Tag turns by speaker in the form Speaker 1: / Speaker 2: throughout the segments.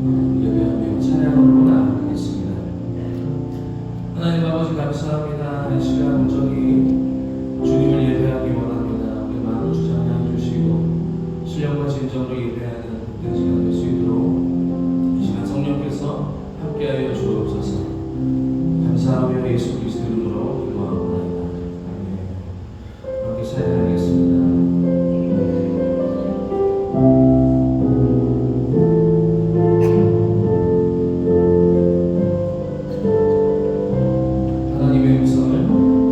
Speaker 1: 예배하며 찬양으로 나아가겠습니다. 하나님 아버지 감사합니다. 이 시간 온전히 주님을 예배하기 원합니다. 우리 마음을 주장하여 주시고 신령과 진정으로 예배하는 복된 시간 될 수 있도록 이 시간 성령께서 함께하여 주옵소서. 감사하며 예수 그리스도 이름으로 기도하옵나이다. 아멘. 함께 찬양하겠습니다. 하나님의 음성을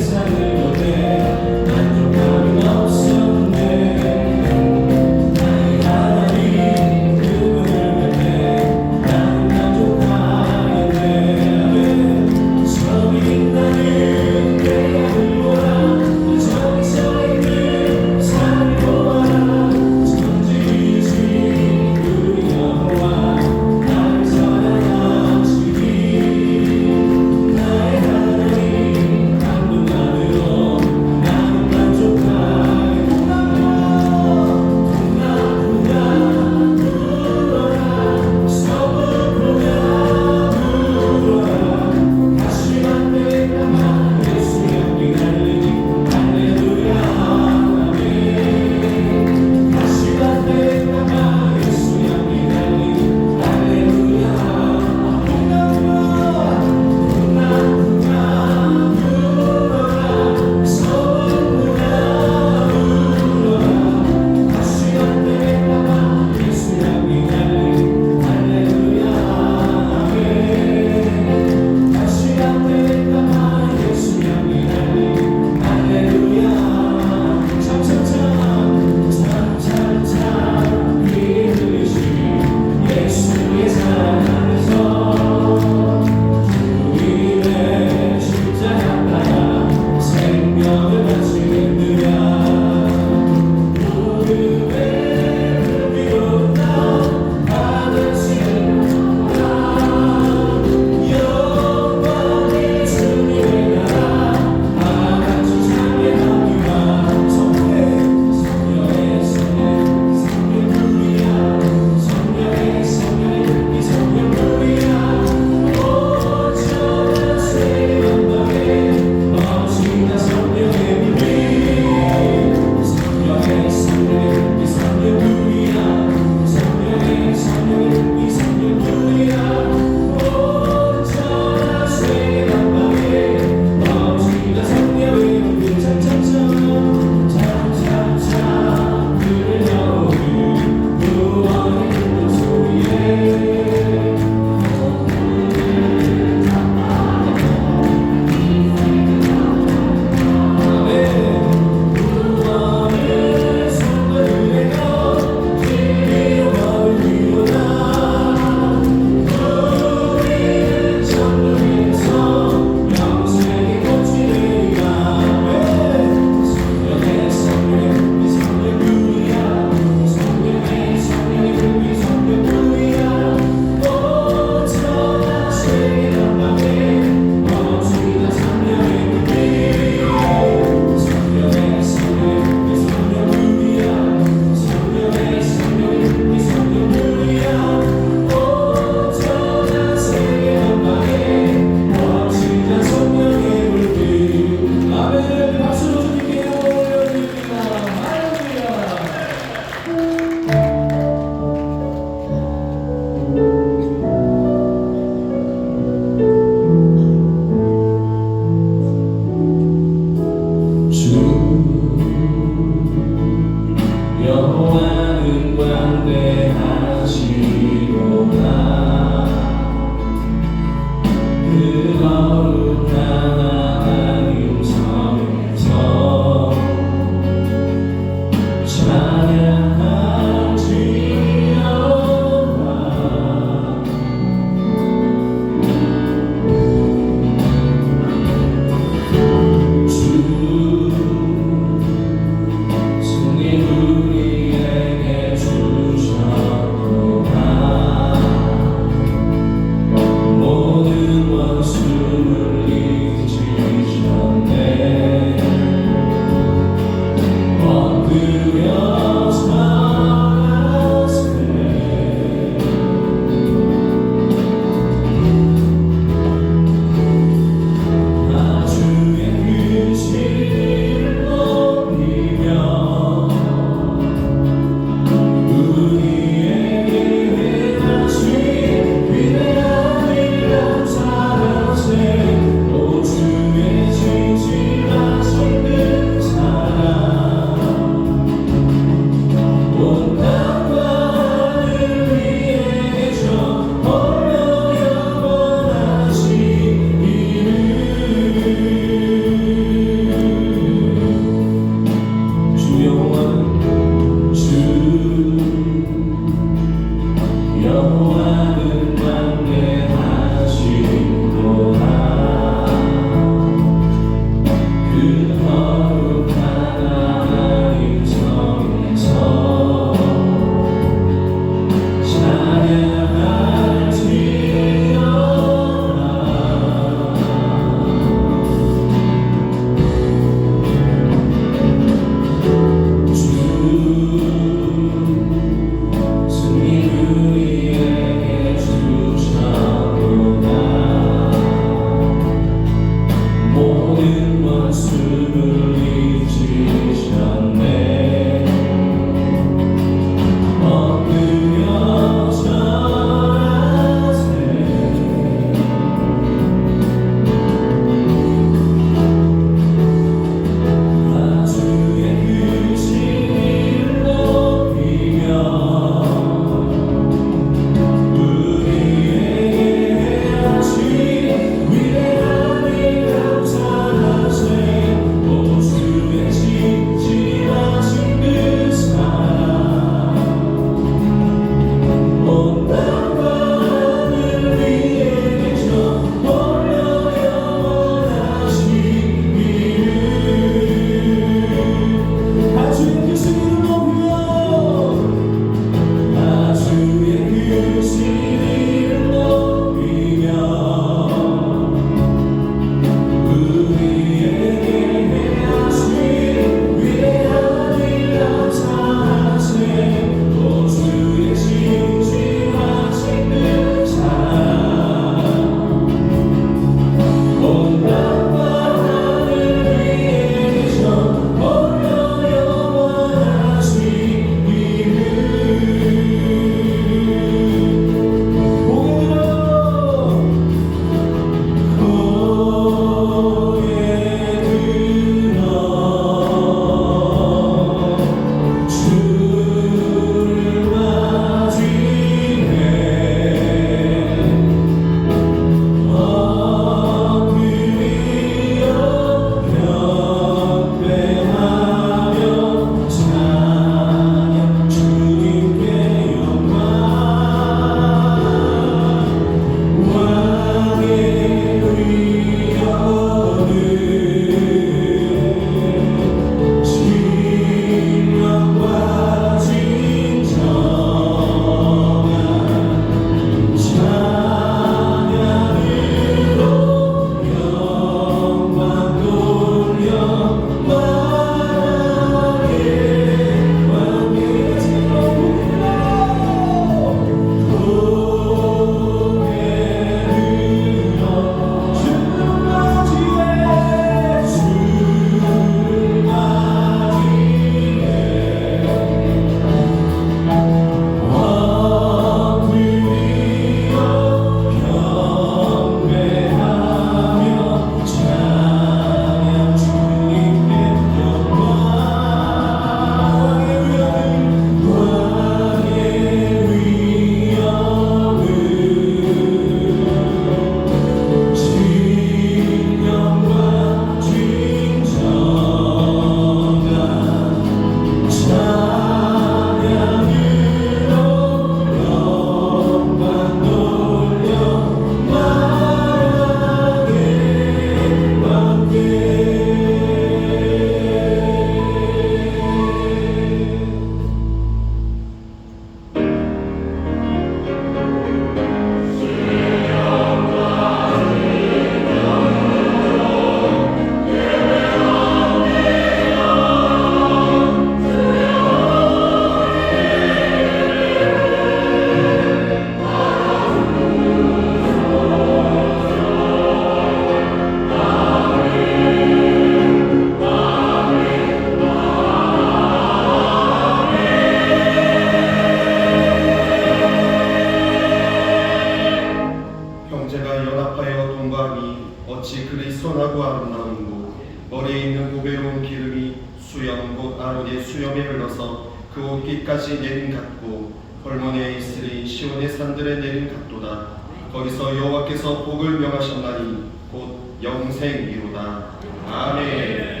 Speaker 2: 하늘까지 내린 같고 벌몬에 있으리 시온의 산들에 내린 같도다. 거기서 여호와께서 복을 명하셨나니 곧 영생이로다. 아멘.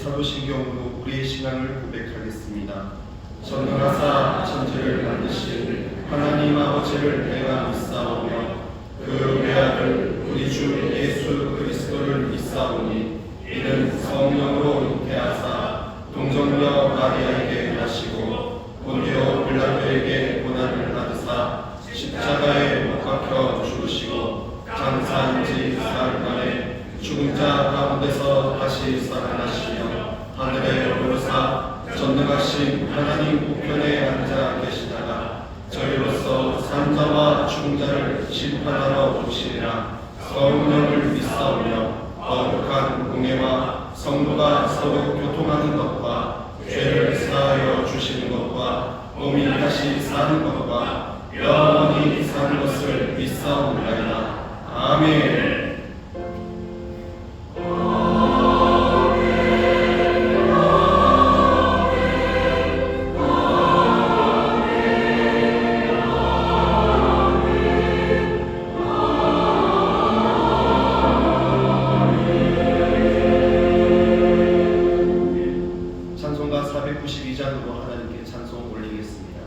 Speaker 2: 사도신경으로 우리의 신앙을 고백하겠습니다. 전능하사 천지를 만드신 하나님 아버지를 내가 믿사오며 그 외아들 우리 주 예수 그리스도를 믿사오니 이는 성령으로 잉태하사 동정녀 마리아에게 나시고 본디오 빌라도에게 고난을 받으사 십자가에 못 박혀 죽으시고 장사한 지 사흘 만에 죽은 자 가운데서 다시 살아나시며 하늘에 오르사 전능하신 하나님 우편에 앉아 계시다가 저희로서 산 자와 죽은 자를 심판하러 오시리라. 성령을 믿사오며 거룩한 공예와 성도가 서로 교통하는 것과 죄를 사하여 주시는 것과 몸이 다시 사는 것과 영원히 사는 것을 믿사옵나이다. 아멘. 찬송가 492장으로 하나님께 찬송 올리겠습니다.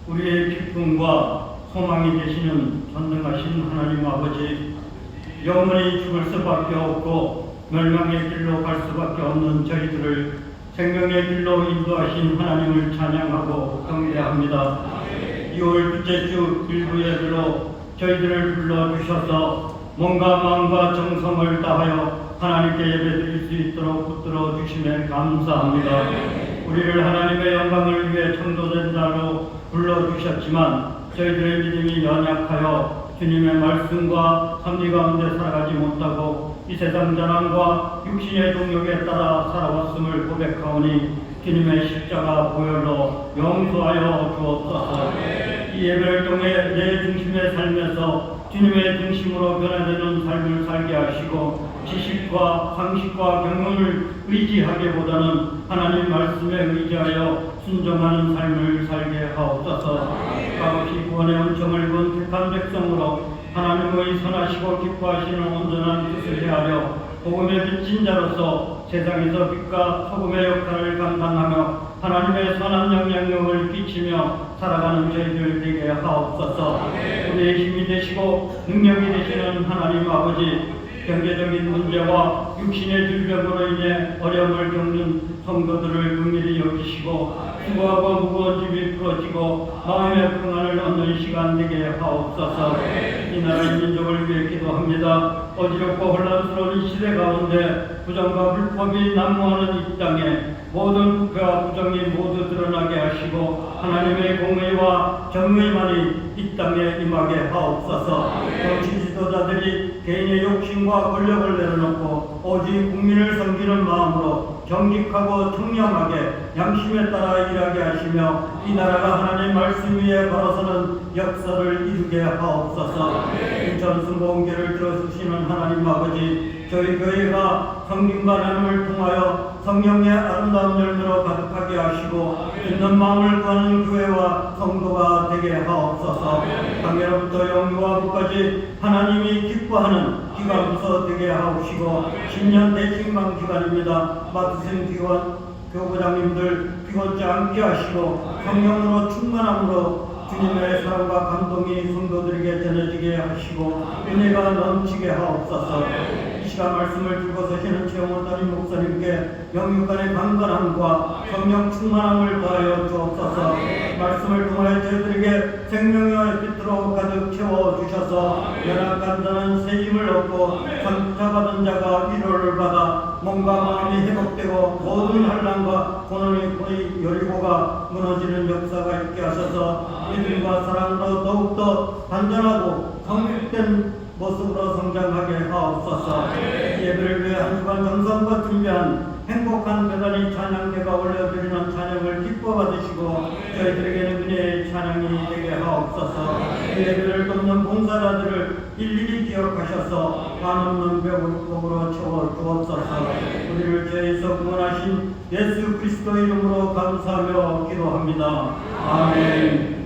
Speaker 3: 우리의 기쁨과 소망이 되시는 전능하신 하나님 아버지, 영원히 죽을 수밖에 없고 멸망의 길로 갈 수밖에 없는 저희들을 생명의 길로 인도하신 하나님을 찬양하고 경배합니다. 6월 둘째 주 일부 예배로 저희들을 불러주셔서 몸과 마음과 정성을 다하여 하나님께 예배드릴 수 있도록 붙들어 주심에 감사합니다. 우리를 하나님의 영광을 위해 청도된 자로 불러주셨지만 저희들의 믿음이 연약하여 주님의 말씀과 섭리 가운데 살아가지 못하고 이 세상 전환과 육신의 동력에 따라 살아왔음을 고백하오니 주님의 십자가 보혈로 용서하여 주옵소서. 이 예배를 통해 내 중심의 삶에서 주님의 중심으로 변화되는 삶을 살게 하시고 지식과 상식과 경험을 의지하기보다는 하나님 말씀에 의지하여 순종하는 삶을 살게 하옵소서. 값없이 구원의 은총을 본 택한 백성으로 하나님의 선하시고 기뻐하시는 온전한 뜻을 헤아려 복음의 빚진 자로서 세상에서 빛과 소금의 역할을 감당하며 하나님의 선한 영향력을 끼치며 살아가는 저희들 되게 하옵소서. 우리의 힘이 되시고 능력이 되시는 하나님 아버지, 경제적인 문제와 육신의 질병으로 인해 어려움을 겪는 성도들을 긍휼히 여기시고 수고하고 무거운 짐이 풀어지고 마음의 평안을 얻는 시간 되게 하옵소서. 이 나라의 민족을 위해 기도합니다. 어지럽고 혼란스러운 이 시대 가운데 부정과 불법이 난무하는 이 땅에 모든 부패와 부정이 모두 드러나게 하시고 하나님의 공의와 정의만이 이 땅에 임하게 하옵소서. 정치 지도자들이 개인의 욕심과 권력을 내려놓고 오직 국민을 섬기는 마음으로 정직하고 청렴하게 양심에 따라 일하게 하시며 이 나라가 하나님 말씀 위에 걸어서는 역사를 이루게 하옵소서. 인천 순복음교를 들어주시는 하나님 아버지, 저희 교회가 성김과 나눔을 통하여 성령의 아름다운 열매로 가득하게 하시고 있는 마음을 구하는 교회와 성도가 되게 하옵소서. 당예로부터 영유아 후까지 하나님이 기뻐하는 기간부터 되게 하옵시고 10년 대신방 기간입니다. 맡으신 교부장님들 피곤치 않게 하시고 성령으로 충만함으로 주님의 사랑과 감동이 성도들에게 전해지게 하시고 은혜가 넘치게 하옵소서. 이 시간 말씀을 들고 서시는 최영원 담임 목사님께 영육간의 강건함과 성령 충만함을 더하여 주옵소서. 말씀을 통하여 저희들에게 생명의 빛으로 가득 채워주셔서 연약한 자는 새 힘을 얻고 상처받은 자가 위로를 받아 몸과 마음이 회복되고 모든 환난과 고난의 여리고가 무너지는 역사가 있게 하셔서 믿음과 사랑으로 더욱더 단전하고 성숙된 모습으로 성장하게 하옵소서. 예배를 위해 한 주간 정성과 준비한 행복한 배단이 찬양대가 올려드리는 찬양을 기뻐 받으시고 저희들에게는 은혜의 찬양이 되게 하옵소서. 예배를 돕는 봉사자들을 일일이 기억하셔서 한없는 배고픔으로 채워 주옵소서. 우리를 죄에서 구원하신 예수 그리스도 이름으로 감사하며 기도합니다. 아멘.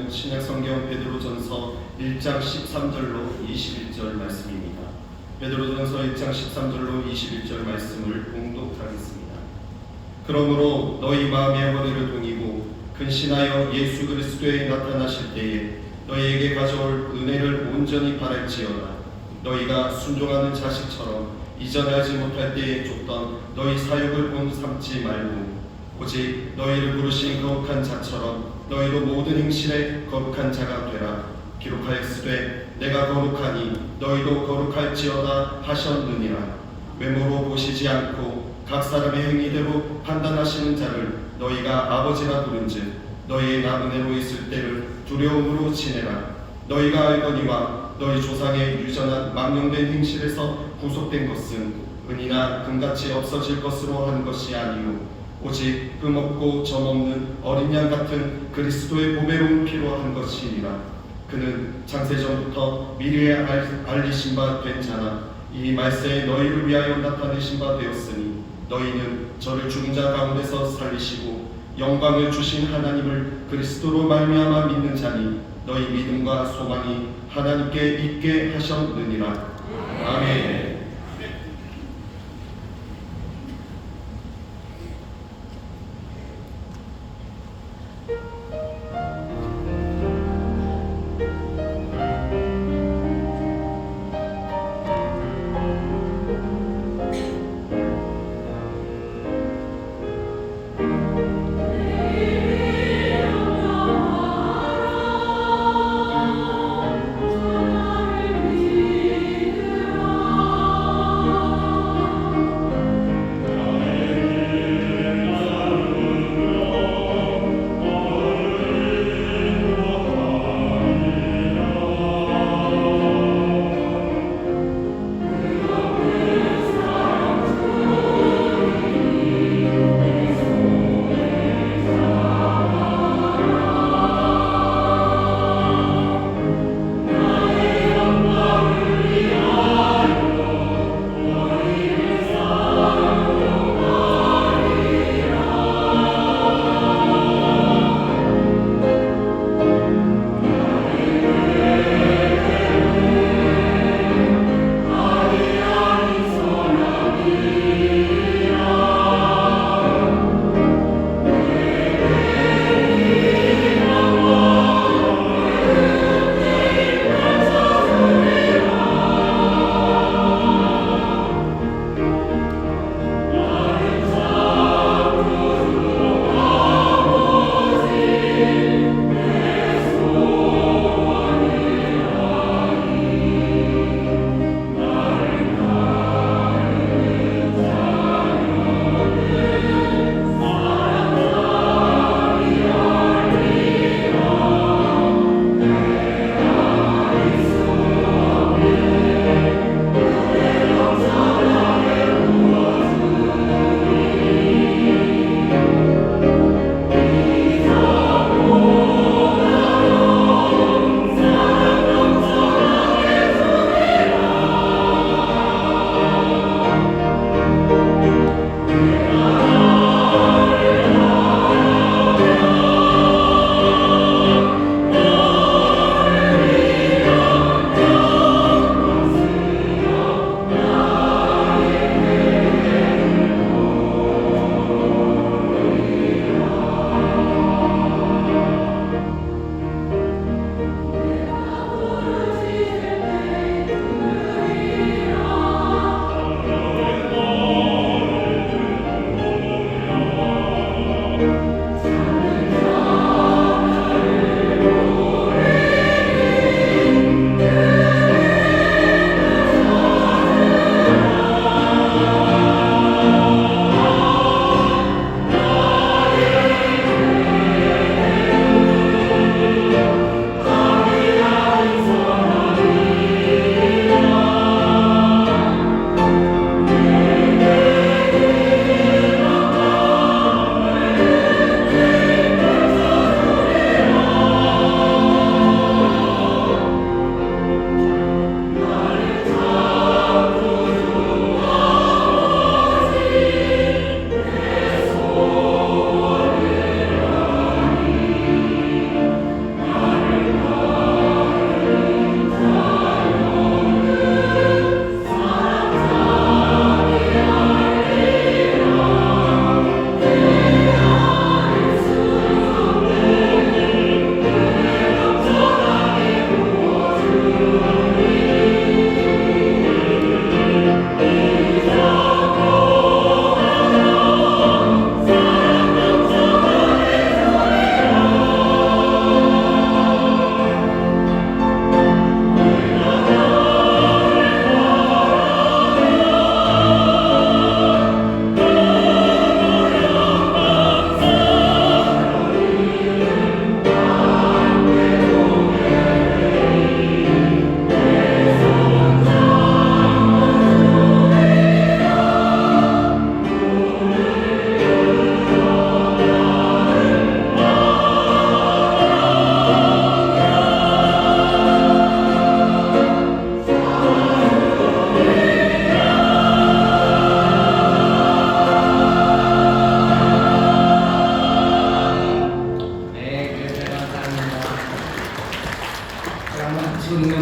Speaker 2: 신약성경 베드로전서 1장 13절로 21절 말씀입니다. 베드로전서 1장 13절로 21절 말씀을 봉독하겠습니다. 그러므로 너희 마음의 허리를 동이고 근신하여 예수 그리스도에 나타나실 때에 너희에게 가져올 은혜를 온전히 바랄지어다. 너희가 순종하는 자식처럼 이전에 하지 못할 때에 쫓던 너희 사역을 본 삼지 말고 오직 너희를 부르신 거룩한 자처럼 너희도 모든 행실에 거룩한 자가 되라. 기록하였으되 내가 거룩하니 너희도 거룩할지어다 하셨느니라. 외모로 보시지 않고 각 사람의 행위대로 판단하시는 자를 너희가 아버지라 부른즉 너희의 나그네로 있을 때를 두려움으로 지내라. 너희가 알거니와 너희 조상의 유전한 망령된 행실에서 구속된 것은 은이나 금같이 없어질 것으로 한 것이 아니요 오직 흠없고 점없는 어린 양 같은 그리스도의 보배로운 피로 한 것이니라. 그는 창세전부터 미리에 알리신 바 된 자나 이 말세에 너희를 위하여 나타내신 바 되었으니 너희는 저를 죽은 자 가운데서 살리시고 영광을 주신 하나님을 그리스도로 말미암아 믿는 자니 너희 믿음과 소망이 하나님께 있게 하셨느니라. 아멘.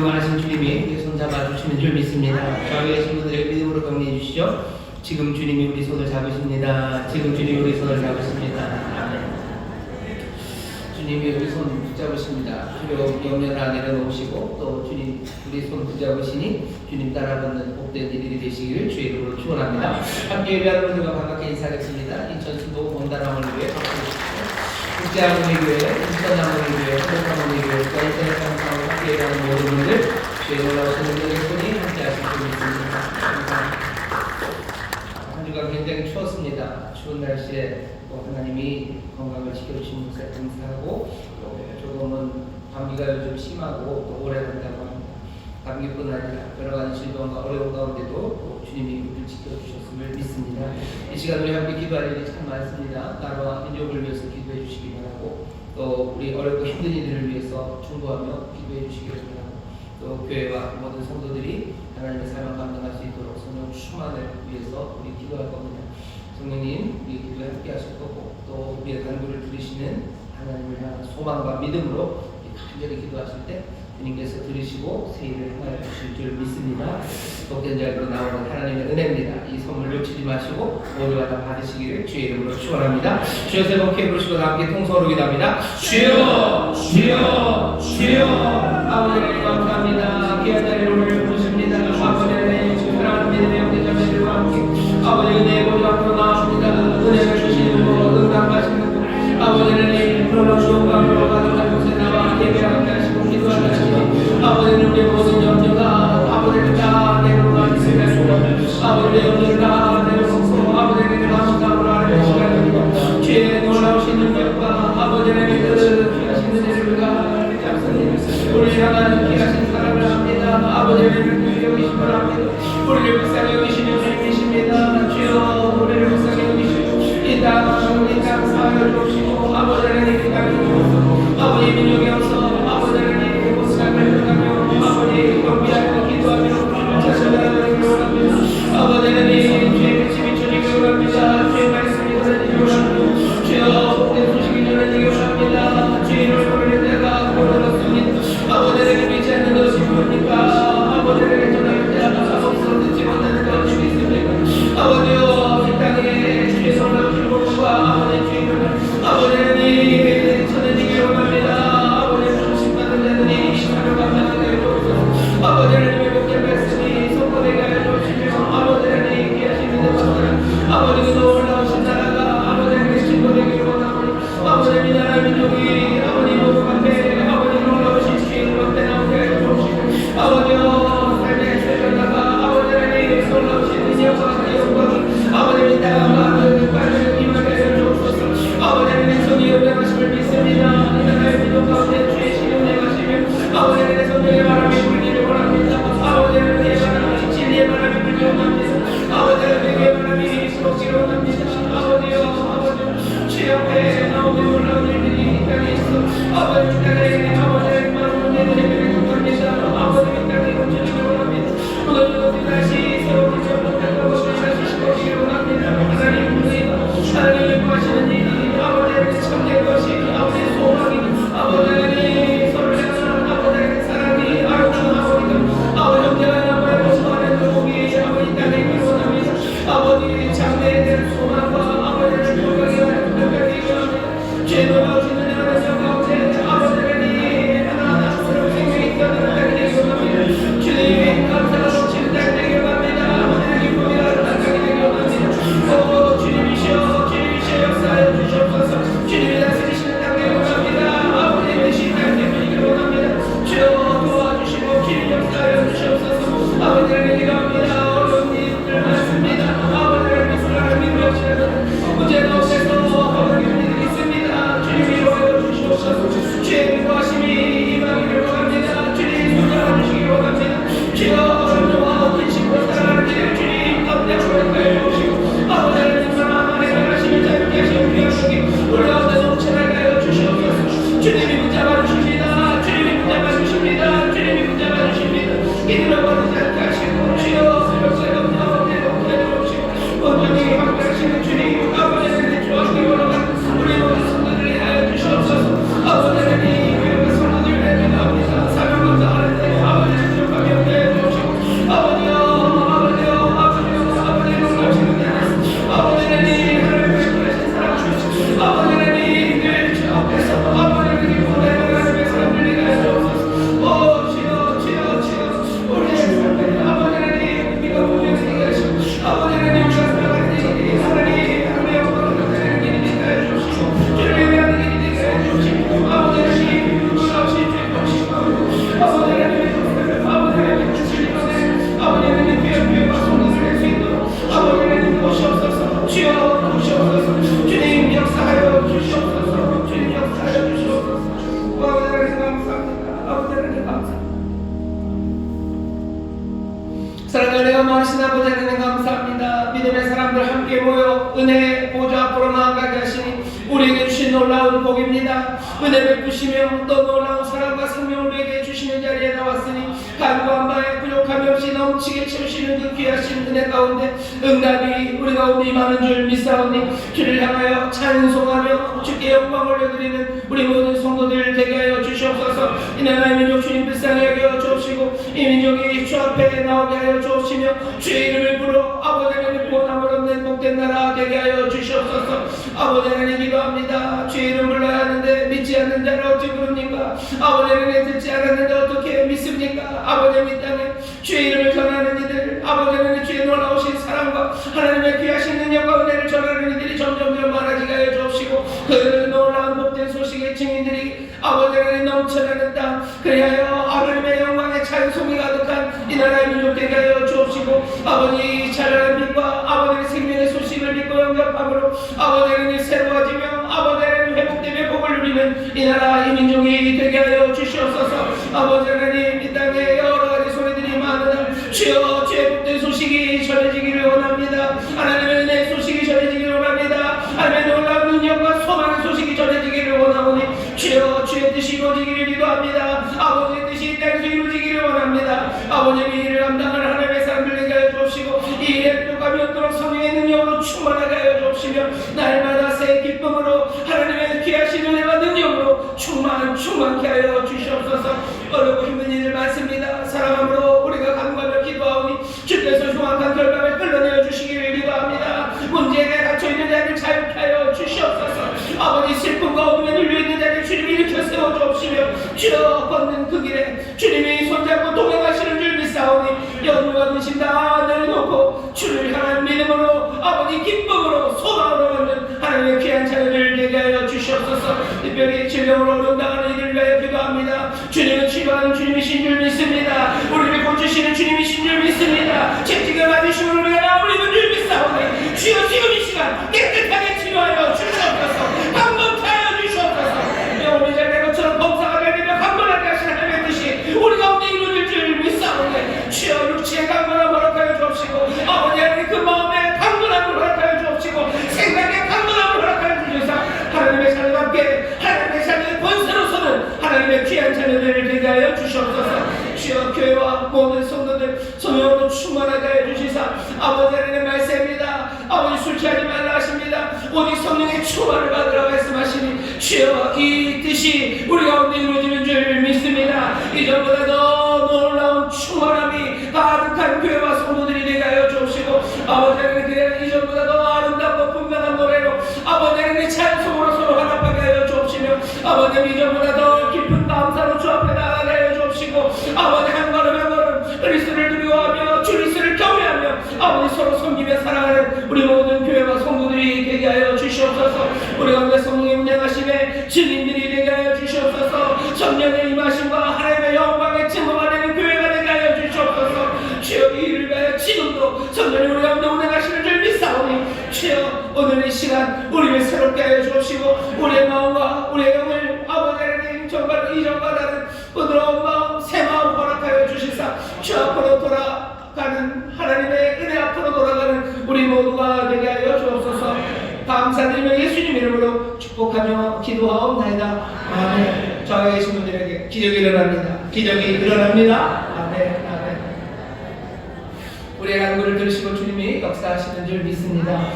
Speaker 4: 충만하신 주님이 손 잡아주시는 줄 믿습니다. 좌우에 계신 분들에게 믿음으로 격려해 주시죠. 지금 주님이 우리 손을 잡으십니다. 지금 주님이 우리 손을 잡으십니다. 아멘. 주님이 우리 손 붙잡으십니다. 주여 염려나 내려놓으시고 또 주님 우리 손 붙잡으시니 주님 따라 걷는 복된 일이 되시기를 주의 이름으로 축원합니다. 함께 예배하는 분들과 반갑게 인사하겠습니다. 인천 순도 온다나무교회 국제harmony교회, 인천harmony교회, 한국harmony교회, 인터넷방송으로 함께 예배하는 모든 분들 주의 놀라우신 분들의 손이 함께 하실 줄 믿습니다. 한 주간 굉장히 추웠습니다. 추운 날씨에 또 하나님이 건강을 지켜주신 것에 감사하고 또 조금은 감기가 요즘 심하고 또 오래 간다고 합니다. 감기뿐 아니라 여러 가지 질병과 어려운 가운데도 또 주님이 우리를 지켜주셨음을 믿습니다. 이 시간 우리 함께 기도할 일이 참 많습니다. 나라와 민족을 위해서 기도해 주시기 바라고 또 우리 어렵고 힘든 이들을 위해서 충고하며 기도해 주시기 바라고 또 교회와 모든 성도들이 하나님의 사명 감당할 수 있도록 성령 충만을 위해서 우리 기도할 겁니다. 성령님 우리 기도에 함께 하실 거고 또 우리의 간구를 들으시는 하나님을 향한 소망과 믿음으로 간절히 기도하실 때 주님께서 들으시고 새 일을 행하여 주실 줄 믿습니다. 복된 자리로 나오는 하나님의 은혜입니다. 이 선물 놓치지 마시고 모두가 다 받으시기를 주의 이름으로 축원합니다. 주여 세 번 부르시고 함께 통성으로 기도합니다. 주여 주여 주여 아버지 하나님 감사합니다. 귀한 자리로 우리를 부르십니다. 아버지 하나님 사랑하는 믿음의 형제자매들과 함께 아버지 은혜의 보좌 앞으로 나와줍니다. 은혜를 주시는 분 응답하시는 분 아버지 하나님 그러나 주옥과 그러나 곳에 나와 예배하게 하시고 기도하게 하시고 아버지는 우리의 모든 염려가 아버지를 다 내려놓아 주시옵소서. 아버지의 염려를 다 내려놓고 아버지에게 감사함으로 하는 시간입니다. 주의 놀라우신 능력과 아버지의 믿음 귀하신 은혜를 잡습니다. 우리를 향하는 귀하신 사랑을 합니다. 아버지의 믿음을 여기신 걸 합니다. 우리를 불쌍히 여기시는 주님이십니다. 주여 우리를 불쌍히 여기시고 이 땅 사역을 주시고 아버지 하나님 이 땅에 주셔서 아버지 민족이 없어 아버지 하나님 모습을 변하며 아버지 경비하며 기도하며 자신을 기도합니다. 아버지 하나님 주의 빛이 비춰지기 원합니다. 주의 말씀이 전해지기 원합니다. 주여 복된 소식이 전해지기 원합니다. 주의 이름을 부르는 자가 고르렀습니다. 아버지 하나님 믿지 않는 것이 뭡니까? 아버지 하나님 전하는 자가 없어 듣지 못하는 것이 있습니까? 아버지여 이 땅에 주의 성령을 보고와 아버지 주의 이름을 아버지 하나님 전해지기 원합니다. 아버지 부르심받은 자들이 사명 감당하게 해주옵소서. 아버지 하나님의 복된 말씀이 성도되게 하여 주시며 아버지 하나님 귀하신 믿음 받으라. 아버지 그 놀라우신 나라가 아버지 하나님의 신도되기를 원하오니 아버지 하나님 나라 민족이 아버지 모두 앞에 아버지 놀라우신 주의 이름 앞에 나오게 하여 주옵시고 아버지여 삶의 세상다가 아버지 하나님 놀라우신 은혜와 영광이 아버지 이 땅을 빨리 임하게 하여 주옵소서. 아버지 하나님 손이 연장하심을 믿습니다. 이 나라의 민족 가운데 주의 신이 운행하시며 아버지 하나님의 성령의 바람이 불기를 원합니다. 아버지 하나님의 바람이 진리의 바람이 불기 원합니다. 아버지 하나님의 바람이 수록지를 원합니다. 아버지여 아버지 주의 앞에 나오는 놀라운 일들이 이 땅에 있어 아버지 이 땅에 아버지 많은 문제들이 원합니다. 아버지 이 땅에 건축을 원합니다. 오늘도 다시 새로운 시작부터 다시 시작하기를 원합니다. 하나님 우리가 하나님을 구하시는 일이 아버지의 참된 것이 아버지의 소망이 아버지 하나님 서로를 향한 아버지의 사랑이 아름다운 아버지가 아버지 언제나 나무에 모습하는 도목이 아버지 땅에 있기를 원합니다. 아버지 장래에 대한 소망과 아버지의 건강에 대한 건강이 원합니다. 죄 놀라우신 은혜와 정 가운데 아버지 하나님 하나하나 새로운 생명이 있다는 땅이 되기 원합니다. 주님 감사가 넘치는 땅이 되기 원합니다. 아버지의 기쁨이라는 땅이 되기 원합니다. 주님이시여 주님이시여 역사하여 주시옵소서. 주님이 다스리시는 땅 되기 원합니다. 아버지의 뜻이 땅 되기를 원합니다. 주여 도와주시고 주님 역사하여 주시옵소서. 아버지 하나님 감사합니다. 어려운 일들 많습니다. 아버지 하나님 사랑을 믿으시는 문제가 없어서 어려운 일들이 있습니다. 주님이 이루어 주시옵소서. 주의 인도하심이 임하기를 원합니다. 주님 손잡아 주시기 원합니다. 주여 어려움과 긴심과 사랑을 드릴 주님 감당하고 해주시고 아버지 하나님 사랑하는 행하시는 자유케 하시는 귀하시기 우리 가운데 넘쳐나게 하여 주시옵소서. 주님이 붙잡아 주십니다. 주님이 붙잡아 주십니다. 주님이 붙잡아 주십니다. 이들을 버리지 않게 하시고 주여 새벽새 감사하게 높게 해주시고 온전히 함께 하시는 주님 아버지 하나님 주하시기 원하는 우리 모든 성도들이 하여 주시옵소서. 아버지 하나님 교회와 성도들 회개합니다. 사명 감사하는데 아버지 사랑하는 내가 많으신 아버지 하나님 감사합니다. 믿음의 사람들 함께 모여 은혜 보좌 앞으로 나아가게 하시니 우리에게 주신 놀라운 복입니다. 은혜 베푸시며 또 놀라운 사랑과 생명을 우리에게 주시는 자리에 나왔으니 간구한 바에 부족함이 없이 넘치게 채우시는 그 귀하신 은혜 가운데 응답이 우리 가운데 임하는 줄 믿사오니 주를 향하여 찬송하며 주께 영광 올려드리는 우리 모든 성도들 되게 하여 주시옵소서. 이 나라의 민족 주님 불쌍히 여겨 주옵시고 이 민족이 주 앞에 나오게 하여 주옵시며 주의 이름을 부르 아버지 하나님 구원함을 얻는 복된 나라 되게 하여 주시옵소서. 아버지 하나님 기도합니다. 주의 이름 불러야 하는데 믿지 않는 자를 어찌 부릅니까? 아버지 하나님 듣지 않았는데 어떻게 믿습니까? 아버지 하나님 이 땅에 주의 이름을 전하는 이들, 아버지 하나님 주의 놀라우신 사랑과 하나님의 귀하신 능력과 은혜를 전하는 이들이 점점점 많아지게 하여 주옵시고 그 놀라운 복된 소식의 증인들이 아버지 하나님 넘쳐나는 땅 그리하여 하나님의 영광의 찬송이 가득한 이 나라의 민족 되게 하여 주옵시고 아버지 찬란한 빛과 아버지의 생명의 소식을 믿고 영접함으로 아버지 하나님 새로워지며 아버지 하나님 회복되며 복을 누리는 이 나라 이 민족이 되게 하여 주시옵소서. 아버지 하나님 이 땅에 여러 가지 소리들이 많으나 주여 주의 복된 소식이 전해지기를 원합니다. 하나님의 은혜의 소식이 전해지기를 원합니다. 하나님의 놀라운 능력과 소망의 소식이 전해지기를 원하오니 주여 주의 뜻이 이루어지기를 기도합니다. 아버지의 뜻이 이 땅에서 이루어지기를 원합니다. 아버지의 일을 감당하는 하나님의 사람들 되게 하여 주옵시고 이 일에 부족함이 없도록 성령의 능력으로 충만하게 하여 주옵시며 날마다 새 기쁨으로 하나님의 귀하신 은혜와 능력으로 충만케 하여 주시옵소서. 어렵고 힘든 일들 많습니다. 사랑함으로 우리가 간구하며 기도하오니 주께서 흉악한 결과를 끌어내어 주시기를 기도합니다. 문제에 갇혀있는 자를 자유케 하여 주시옵소서. 아버지 슬픔과 어둠에 눌려있는 자를 주님이 일으켜 세워 주옵시며 주여 걷는 그 길에 주님이 손잡고 동행하시는 줄 믿사오니 연구와 근심 다 내려놓고 주를 향한 믿음으로 아버지 기쁨으로 소망으로 걷는 하나님의 귀한 자녀들 되게 하여 주시옵소서. 특별히 질병으로 어려움 당하는 이들을 위하여 기도합니다. 주님은 치료하는 주님이신 줄 믿습니다. 우리를 고치시는 주님이신 줄 믿습니다. 채찍을 맞으시면 우리가 나으리는 줄 믿사오니 주여 지금 이 시간 깨끗하게 치료하여 주시옵소서. 강건케 하여 주시옵소서. 영혼이 잘된 것처럼 범사가 되며 강건하게 하시는 하나님의 뜻이 우리 가운데 이루어질 줄 믿사오니 주여 육체의 강건함을 허락하여 주옵시고 아버지 하나님 그 마음에 강건함을 허락하여 주옵시고 생각에 강건함을 허락하여 주셔서 하나님의 자녀와 함께 하나님의 자녀의 권세로서는 하나님의 귀한 자녀들을 되게 하여 주시옵소서. 주여 교회와 모든 성도들 성령으로 충만하게 하여 주시사 아버지 하나님의 말씀입니다. 아버지 술 취하지 말라 하십니다. 오직 성령의 충만을 받으라 말씀하시니 주여 이 뜻이 우리 가운데 이루어지는 줄 믿습니다. 이전보다 더 놀라운 충만함이 가득한 교회와 성도들이 되게 하여 주옵시고 아버지 하나님 이전보다 더 아름답고 분명한 노래로 아버지 하나님의 찬송으로 서로 화답하게 하여 주옵시며 아버지 하나님 이전보다 더 깊은 감사로 주 앞에 나아가게 하여 주옵시고 아버지 한 걸음 한 걸음 그리스도를 두려워하며 주 그리스도를 경외하며 아버지 서로 섬기며 사랑하는 우리 모든 교회와 성도들이 되게 하여 주시옵소서. 우리 가운데 성령의 운행하심에 증인들이 되게 하여 주시옵소서. 성령의 임하심과 하나님의 영광에 증거하는 교회가 되게 하여 주시옵소서. 주여 이 일을 위하여 지금도 성령이 우리 가운데 운행하시는 줄 믿사오니 주여 오늘 이 시간 우리를 새롭게 하여 주옵시고 우리의 마음과 우리의 영을 아버지 하나님 정말 이전과 다른 부드러운 마음 새 마음 허락하여 주시사 주 앞으로 돌아가는 하나님의 은혜 앞으로 돌아가는 우리 모두가 되게 하여 주옵소서. 감사드리며 예수님 이름으로 축복하며 기도하옵나이다. 아멘. 저와 계신 분들에게 기적이 일어납니다. 기적이 일어납니다. 아멘. 아멘. 우리의 간구를 들으시고 주님이 역사하시는 줄 믿습니다.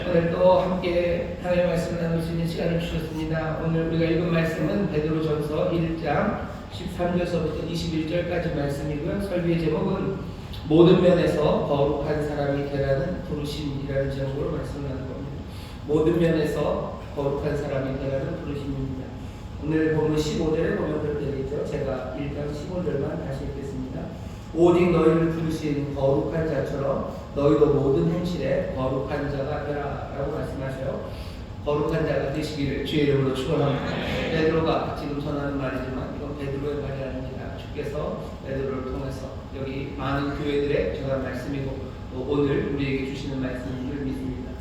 Speaker 4: 오늘 또 함께 하나님의 말씀을 나눌 수 있는 시간을 주셨습니다. 오늘 우리가 읽은 말씀은 베드로전서 1장 13절서부터 21절까지 말씀이고요. 설교의 제목은 모든 면에서 거룩한 사람이 되라는 부르심이라는 제목으로 말씀을 나눌 겁니다. 모든 면에서 거룩한 사람이 되라는 부르심입니다. 오늘 보면 15절에 보면 그렇게 되어 있죠. 제가 1장 15절만 다시 읽겠습니다. 오직 너희를 부르신 거룩한 자처럼 너희도 모든 행실에 거룩한 자가 되라 라고 말씀하셔요. 거룩한 자가 되시기를 주의 이름으로 축원합니다. 베드로가 지금 전하는 말이지만 이건 베드로의 말이 아닙니다. 주께서 베드로를 통해서 여기 많은 교회들의 전한 말씀이고 또 오늘 우리에게 주시는 말씀인 줄 믿습니다.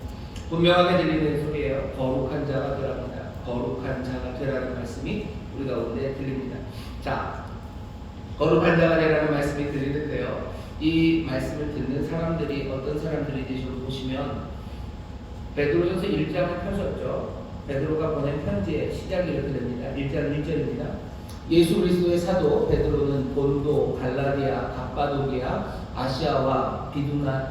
Speaker 4: 분명하게 들리는 소리예요. 거룩한 자가 되랍니다. 거룩한 자가 되라는 말씀이 우리 가운데 들립니다. 자, 거룩한 자가 되라는 말씀이 들리는데요. 이 말씀을 사람들이 어떤 사람들인지 좀 보시면 베드로전서 1장을 펴셨죠. 베드로가 보낸 편지의 시작이 이렇게 됩니다. 1장 1절입니다. 예수 그리스도의 사도 베드로는 본도, 갈라디아, 갑바도기아, 아시아와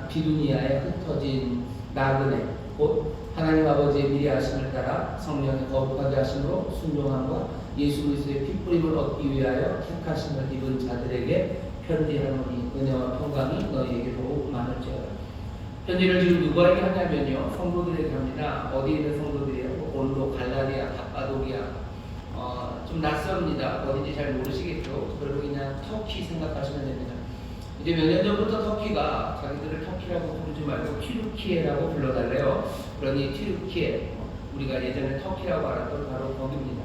Speaker 4: 비두니아에 흩어진 나그네 곧 하나님 아버지의 미리 하심을 따라 성령의 거룩하게 하심으로 순종함과 예수 그리스도의 핏부림을 얻기 위하여 택하심을 입은 자들에게 편지하노니 은혜와 평강이 너희에게 더욱 많을지어다. 편지를 지금 누구에게 하냐면요, 성도들에게 합니다. 어디 있는 성도들이에요? 본도, 갈라디아, 갑바도기아. 좀 낯섭니다. 어딘지 잘 모르시겠죠. 그리고 그냥 터키 생각하시면 됩니다. 이제 몇 년 전부터 터키가 자기들을 터키라고 부르지 말고 튀르키예라고 불러달래요. 그러니 튀르키예, 우리가 예전에 터키라고 알았던 바로 거기입니다.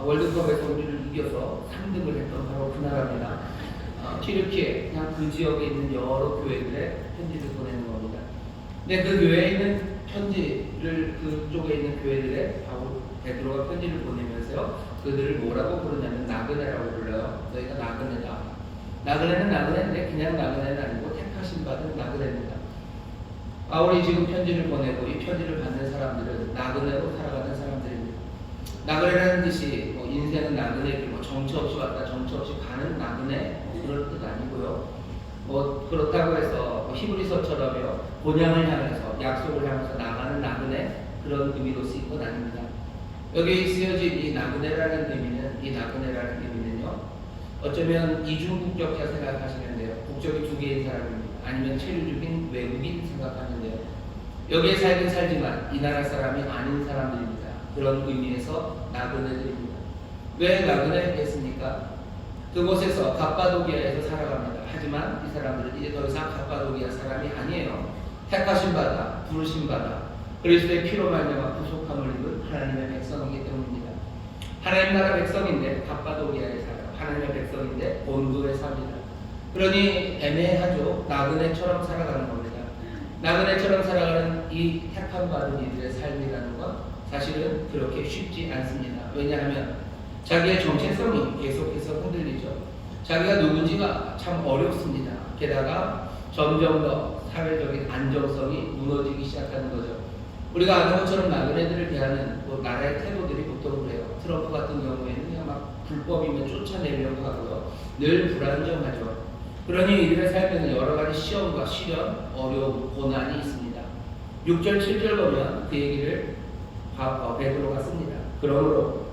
Speaker 4: 월드컵에서 우리를 이겨서 3등을 했던 바로 그 나라입니다. 튀르키예, 그냥 그 지역에 있는 여러 교회들에 편지를 보내는 겁니다. 근데 그 교회에 있는 편지를 그쪽에 있는 교회들에 바로 베드로가 편지를 보내면서요, 그들을 뭐라고 부르냐면 나그네라고 불러요. 너희가 나그네다. 나그네는 나그네인데 그냥 나그네는 아니고 택하심 받은 나그네입니다. 바울이 지금 편지를 보내고 이 편지를 받는 사람들은 나그네로 살아가는 사람들입니다. 나그네라는 뜻이 뭐 인생은 나그네, 뭐 정처 없이 왔다 정처 없이 가는 나그네, 그런 뜻 아니고요. 뭐 그렇다고 해서 뭐 히브리서처럼요, 본향을 향해서 약속을 향해서 나가는 나그네, 그런 의미로 쓰인 건 아닙니다. 여기 쓰여진 이 나그네라는 의미는요, 어쩌면 이중국적자 생각하시면 돼요. 국적이 2개인 사람입니다. 아니면 체류중인 외국인 생각하면 돼요. 여기에 살긴 살지만 이 나라 사람이 아닌 사람들입니다. 그런 의미에서 나그네들입니다. 왜 나그네겠습니까? 그곳에서 갑바도기아에서 살아갑니다. 하지만 이 사람들은 이제 더 이상 갑바도기아 사람이 아니에요. 택하신 바다, 부르신 바다, 그리스도의 피로 말미암아 구속함을 입은 하나님의 백성이기 때문입니다. 하나님 나라 백성인데 갑바도기아에 살아요. 하나님의 백성인데 본도에 삽니다. 그러니 애매하죠. 나그네처럼 살아가는 겁니다. 나그네처럼 살아가는 이 택함 받은 이들의 삶이라는 건 사실은 그렇게 쉽지 않습니다. 왜냐하면 자기의 정체성이 계속해서 흔들리죠. 자기가 누군지가 참 어렵습니다. 게다가 점점 더 사회적인 안정성이 무너지기 시작하는 거죠. 우리가 아는 것처럼 나그네들을 대하는 뭐 나라의 태도들이 보통 그래요. 트럼프 같은 경우에는 그냥 막 불법이면 쫓아내려고 하고요. 늘 불안정하죠. 그러니 이들의 삶에는 여러 가지 시험과 시련, 어려움, 고난이 있습니다. 6절, 7절 보면 그 얘기를 베드로가 씁니다. 그러므로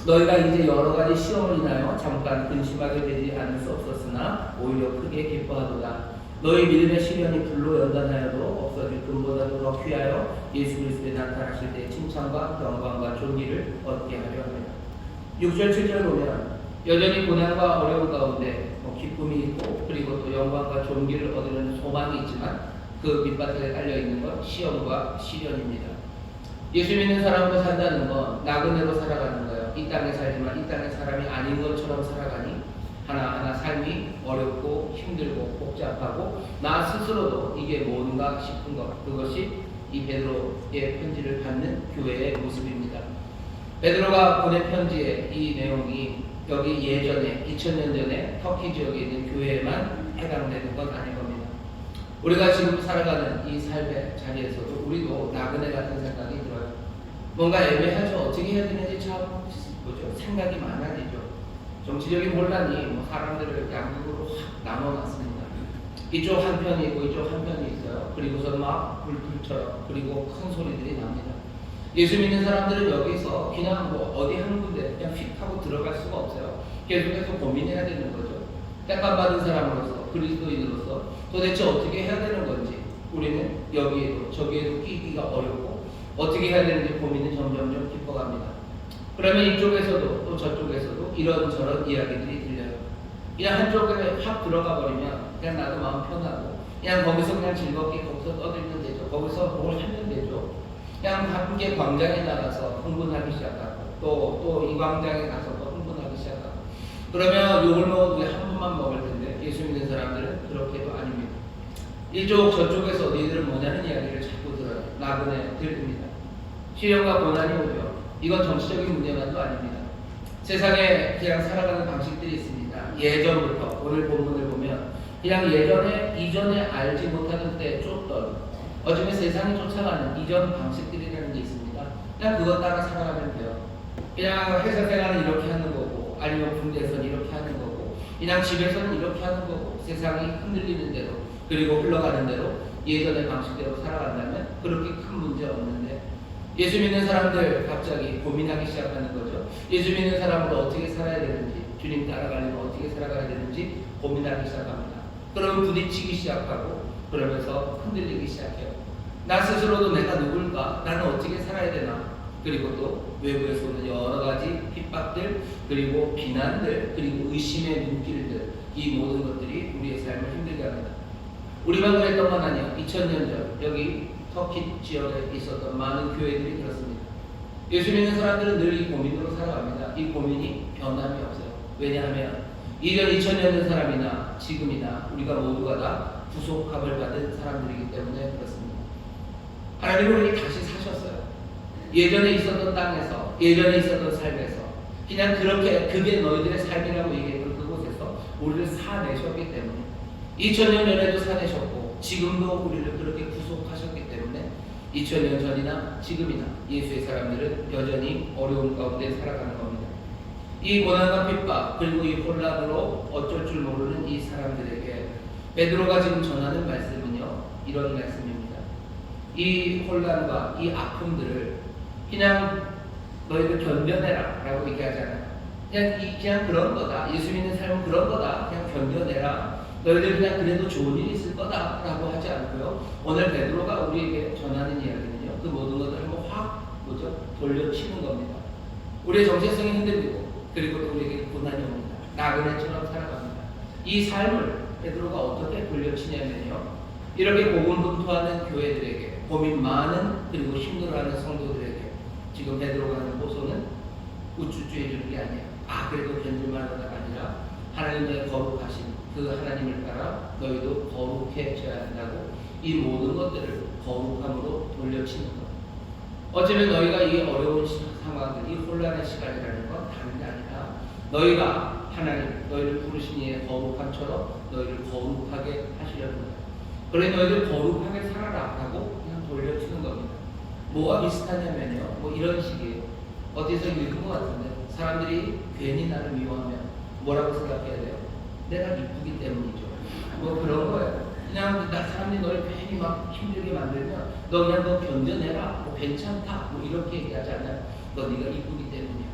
Speaker 4: 너희가 이제 여러 가지 시험을 인하여 잠깐 근심하게 되지 않을 수 없었으나 오히려 크게 기뻐하도다. 너희 믿음의 시련이 불로 연단하여도 없어질 금보다도 더 귀하여 예수 그리스도에 나타나실 때 칭찬과 영광과 존귀를 얻게 하려 합니다. 6절 7절 보면 여전히 고난과 어려움 가운데 기쁨이 있고 그리고 또 영광과 존귀를 얻으려는 소망이 있지만 그 밑바닥에 깔려있는 건 시험과 시련입니다. 예수 믿는 사람으로 산다는 건 나그네로 살아가는 거예요. 이 땅에 살지만 이 땅의 사람이 아닌 것처럼 살아가니 하나하나 삶이 어렵고 힘들고 복잡하고 나 스스로도 이게 뭔가 싶은 것, 그것이 이 베드로의 편지를 받는 교회의 모습입니다. 베드로가 보낸 편지의 이 내용이 여기 예전에 2000년 전에 터키 지역에 있는 교회에만 해당되는 건 아닌 겁니다. 우리가 지금 살아가는 이 삶의 자리에서도 우리도 나그네 같은 생각이 들어요. 뭔가 애매하죠. 어떻게 해야 되는지 참 생각이 많아지죠. 정치적인 혼란이 사람들을 양극으로 확 나눠놨습니다. 이쪽 한 편이 있고 이쪽 한 편이 있어요. 그리고서 막 불길처럼 그리고 큰 소리들이 납니다. 예수 믿는 사람들은 여기서 그냥 어디 한 군데 그냥 휙 하고 들어갈 수가 없어요. 계속해서 고민해야 되는 거죠. 택함 받은 사람으로서 그리스도인으로서 도대체 어떻게 해야 되는 건지 우리는 여기에도 저기에도 끼기가 어렵고 어떻게 해야 되는지 고민이 점점점 깊어갑니다. 그러면 이쪽에서도 또 저쪽에서도 이런저런 이야기들이 들려요. 그냥 한쪽에 확 들어가 버리면 그냥 나도 마음 편하고 그냥 거기서 그냥 즐겁게 거기서 떠들면 되죠. 거기서 뭘 하면 되죠. 그냥 함께 광장에 나가서 흥분하기 시작하고 또 이 광장에 가서 또 흥분하기 시작하고 그러면 욕을 먹어도 우리 한 번만 먹을 텐데 예수 믿는 사람들은 그렇게도 아닙니다. 이쪽 저쪽에서 너희들은 뭐냐는 이야기를 자꾸 들어요. 나그네들입니다. 시련과 고난이 오죠. 이건 정치적인 문제만도 아닙니다. 세상에 그냥 살아가는 방식들이 있습니다. 예전부터 오늘 본문을 보면 그냥 이전에 알지 못하던 때 쫓던 어쩌면 세상이 쫓아가는 이전 방식들이라는 게 있습니다. 그냥 그것 따라 살아가면 돼요. 그냥 회사 생활은 이렇게 하는 거고, 아니면 군대에서는 이렇게 하는 거고, 그냥 집에서는 이렇게 하는 거고, 세상이 흔들리는 대로 그리고 흘러가는 대로 예전의 방식대로 살아간다면 그렇게 큰 문제 없는데, 예수 믿는 사람들 갑자기 고민하기 시작하는 거죠. 예수 믿는 사람으로 어떻게 살아야 되는지, 주님 따라가려면 어떻게 살아가야 되는지 고민하기 시작합니다. 그러면 부딪히기 시작하고 그러면서 흔들리기 시작해요. 나 스스로도 내가 누굴까? 나는 어떻게 살아야 되나? 그리고 또 외부에서 오는 여러 가지 핍박들, 그리고 비난들, 그리고 의심의 눈길들, 이 모든 것들이 우리의 삶을 힘들게 합니다. 우리만 그랬던 건 아니에요. 2000년 전 여기 터키 지역에 있었던 많은 교회들이 그렇습니다. 예수 믿는 사람들은 늘 이 고민으로 살아갑니다. 이 고민이 변함이 없어요. 왜냐하면 이전 2000년 전 사람이나 지금이나 우리가 모두가 다 구속함을 받은 사람들이기 때문에 그렇습니다. 하나님은 우리 다시 사셨어요. 예전에 있었던 땅에서, 예전에 있었던 삶에서 그냥 그게 너희들의 삶이라고 얘기했던 그곳에서 우리를 사내셨기 때문에 2000년 전에도 사내셨고 지금도 우리를 그렇게 구속하셨기 때문에 2000년 전이나 지금이나 예수의 사람들은 여전히 어려운 가운데 살아가는 겁니다. 이 고난과 핍박 그리고 이 혼란으로 어쩔 줄 모르는 이 사람들에게 베드로가 지금 전하는 말씀은요, 이런 말씀입니다. 이 혼란과 이 아픔들을 그냥 너희들 견뎌내라 라고 얘기하잖아요. 그냥 그런 거다. 예수 믿는 삶은 그런 거다. 그냥 견뎌내라. 너희들 그냥 그래도 좋은 일이 있을 거다 라고 하지 않고요. 오늘 베드로가 우리에게 전하는 이야기는요, 그 모든 것을 한번 확 돌려치는 겁니다. 우리의 정체성이 흔들리고 그리고 또 우리에게 고난이 옵니다. 나그네처럼 살아갑니다. 이 삶을 베드로가 어떻게 돌려치냐면요, 이렇게 고군분투하는 교회들에게, 고민 많은 그리고 힘들어하는 성도들에게 지금 베드로가 하는 호소는 우쭈쭈 해주는 게 아니에요. 그래도 견딜만하다가 아니라 하나님의 거룩하신 그 하나님을 따라 너희도 거룩해져야 한다고 이 모든 것들을 거룩함으로 돌려치는 것. 어쩌면 너희가 이 어려운 상황들, 이 혼란의 시간이라는 건 다른 게 아니라 너희가 하나님, 너희를 부르신 이의 거룩함처럼 너희를 거룩하게 하시려는 거예요. 그래 너희들 거룩하게 살아라 라고 그냥 돌려치는 겁니다. 뭐가 비슷하냐면요, 이런 식이에요. 어디서 읽은 것 같은데 사람들이 괜히 나를 미워하면 뭐라고 생각해야 돼요? 내가 이쁘기 때문이죠. 그런 거예요. 그냥 사람들이 너를 괜히 막 힘들게 만들면 너 그냥 너 견뎌내라, 괜찮다, 이렇게 얘기하지 않아요. 너 네가 이쁘기 때문이야.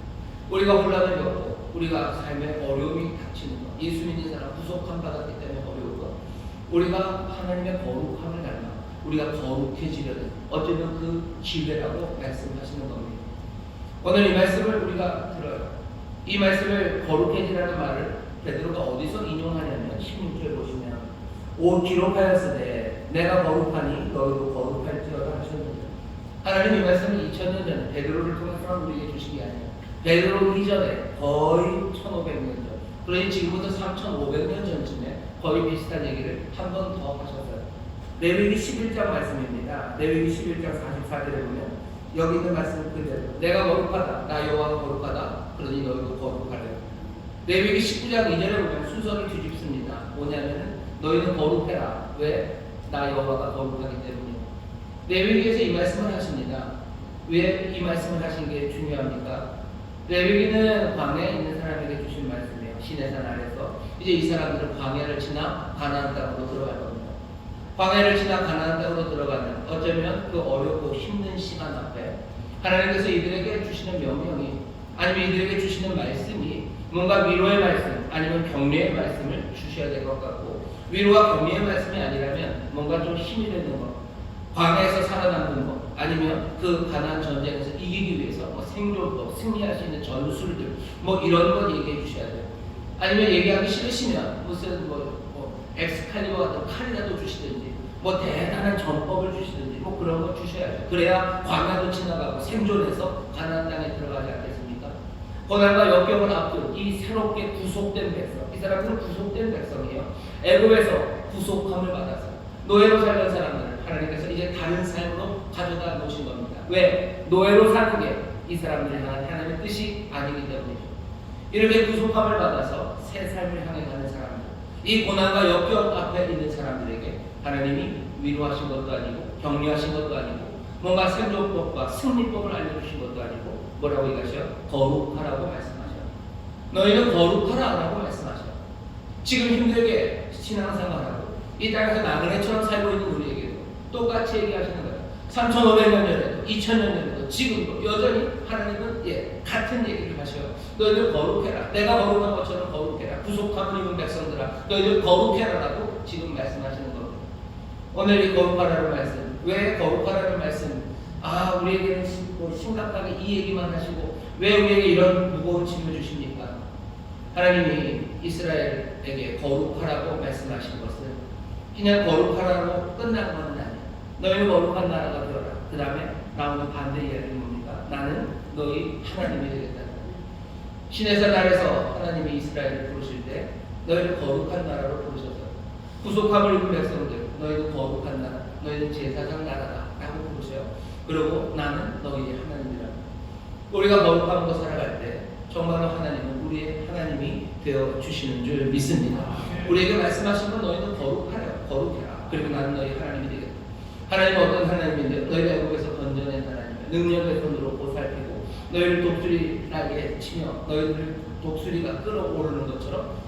Speaker 4: 우리가 혼란을 겪고 우리가 삶에 어려움이 닥치는 것, 예수 믿는 사람 구속함 받았기 때문에 어려운 것, 우리가 하나님의 거룩함을 닮아 우리가 거룩해지려는 어쩌면 그 기회라고 말씀하시는 겁니다. 오늘 이 말씀을 우리가 들어요. 이 말씀을 거룩해지라는 말을 베드로가 어디서 인용하냐면 16절 보시면 기록하였으되 내가 거룩하니 너희도 거룩할지어다 하셨는데, 하나님 이 말씀을 2000년 전에 베드로를 통해서 우리에게 주신 게 아니에요. 베드로 이전에 거의 1500년 전, 그러니 지금부터 3500년 전쯤에 거의 비슷한 얘기를 한 번 더 하셨어요. 레위기 11장 말씀입니다. 레위기 11장 44절에 보면 여기 있는 말씀 그대로 내가 거룩하다, 나 여호와가 거룩하다, 그러니 너희도 거룩하래. 레위기 19장 2절에 보면 순서를 뒤집습니다. 뭐냐면은 너희는 거룩해라. 왜? 나 여호와가 거룩하기 때문이에요. 레위기에서 이 말씀을 하십니다. 왜 이 말씀을 하신 게 중요합니까? 레위기는 광야에 있는 사람에게 주신 말씀이에요. 시내산 아래서 이제 이 사람들은 광야를 지나 가나안 땅으로 들어갈 겁니다. 광야를 지나 가나안 땅으로 들어가는 어쩌면 그 어렵고 힘든 시간 앞에 하나님께서 이들에게 주시는 명령이, 아니면 이들에게 주시는 말씀이 뭔가 위로의 말씀 아니면 격려의 말씀을 주셔야 될 것 같고, 위로와 격려의 말씀이 아니라면 뭔가 좀 힘이 되는 것, 광야에서 살아남는 것, 아니면 그 가나안 전쟁에서 이기기 위해서 생존법, 승리할 수 있는 전술들, 이런 것 얘기해 주셔야 돼요. 아니면 얘기하기 싫으시면 무슨 엑스칼리버 같은 칼이라도 주시든지 대단한 전법을 주시든지 그런 거 주셔야죠. 그래야 광야도 지나가고 생존해서 가나안 땅에 들어가지 않겠습니까? 고난과 역경을 앞둔 이 새롭게 구속된 백성, 이 사람들은 구속된 백성이에요. 애굽에서 구속함을 받아서 노예로 살던 사람들을 하나님께서 이제 다른 삶으로 가져다 놓으신 겁니다. 왜? 노예로 사는 게 이 사람들을 향한 하나님의 뜻이 아니기 때문이죠. 이렇게 구속함을 받아서 새 삶을 향해 가는 사람들, 이 고난과 역경 앞에 있는 사람들에게 하나님이 위로하신 것도 아니고 격려하신 것도 아니고 뭔가 생존법과 승리법을 알려주신 것도 아니고 뭐라고 얘기하셔요? 거룩하라고 말씀하셔요. 너희는 거룩하라고 말씀하셔요. 지금 힘들게 신앙생활하고 이 땅에서 나그네처럼 살고 있는 우리에게도 똑같이 얘기하시는 거예요. 3,500년 전에도 2,000년 전에도 지금도 여전히 하나님은 같은 얘기를 하셔요. 너희들 거룩해라. 내가 거룩한 것처럼 거룩해라. 부족함을 입은 백성들아 너희들 거룩해라라고 지금 말씀하시는 겁니다. 오늘 이 거룩하라는 말씀, 왜 거룩하라는 말씀, 우리에게는 심각하게 이 얘기만 하시고 왜 우리에게 이런 무거운 짐을 주십니까? 하나님이 이스라엘에게 거룩하라고 말씀하신 것은 그냥 거룩하라고 끝난 것은 아니에요. 너희는 거룩한 나라가 되어라. 그 다음에 나오는 반대 이야기는 뭡니까? 나는 너희 하나님이 되겠다. 신에서 달에서 하나님이 이스라엘을 부르실 때 너희를 거룩한 나라로 부르셔서 구속함을 입은 백성들 너희도 거룩한 나라, 너희는 제사장 나라다 라고 부르셔요. 그리고 나는 너희의 하나님이라. 우리가 거룩함으로 살아갈 때 정말로 하나님은 우리의 하나님이 되어 주시는 줄 믿습니다. 우리에게 말씀하신 건 너희는 거룩하라, 거룩해라. 그리고 나는 너희 하나님이 되겠다. 하나님은 어떤 하나님인데 너희가 애국에서 건져낸 하나님이야. 능력의 손으로 보살피고 너희를 독수리나게 치며 너희들 독수리가 끌어오르는 것처럼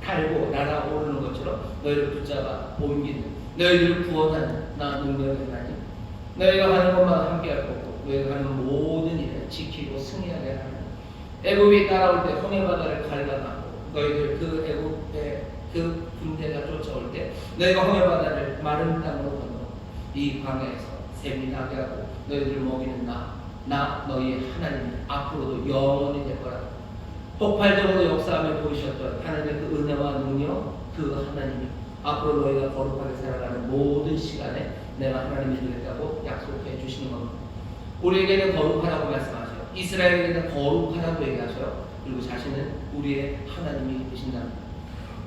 Speaker 4: 달고 날아오르는 것처럼 너희를 붙잡아 옮기는 너희들을 구원하는 나 능력의 하나님. 너희가 하는 것만 함께할 거고 너희가 하는 모든 일을 지키고 승리하게 하는 애굽이 따라올 때 홍해 바다를 갈라나고 너희들 그 애굽의 그 군대가 쫓아올 때 너희가 홍해 바다를 마른 땅으로 건너 이 광야에서 샘이 나게 하고 너희들을 먹이는 나 너희의 하나님 앞으로도 영원히 될 거라. 폭발적으로 역사함에 보이셨던 하나님의 그 은혜와 능력 그 하나님이 앞으로 너희가 거룩하게 살아가는 모든 시간에 내가 하나님이 되겠다고 약속해 주시는 겁니다. 우리에게는 거룩하라고 말씀하셔요. 이스라엘에게는 거룩하라고 얘기하셔요. 그리고 자신은 우리의 하나님이 되신답니다.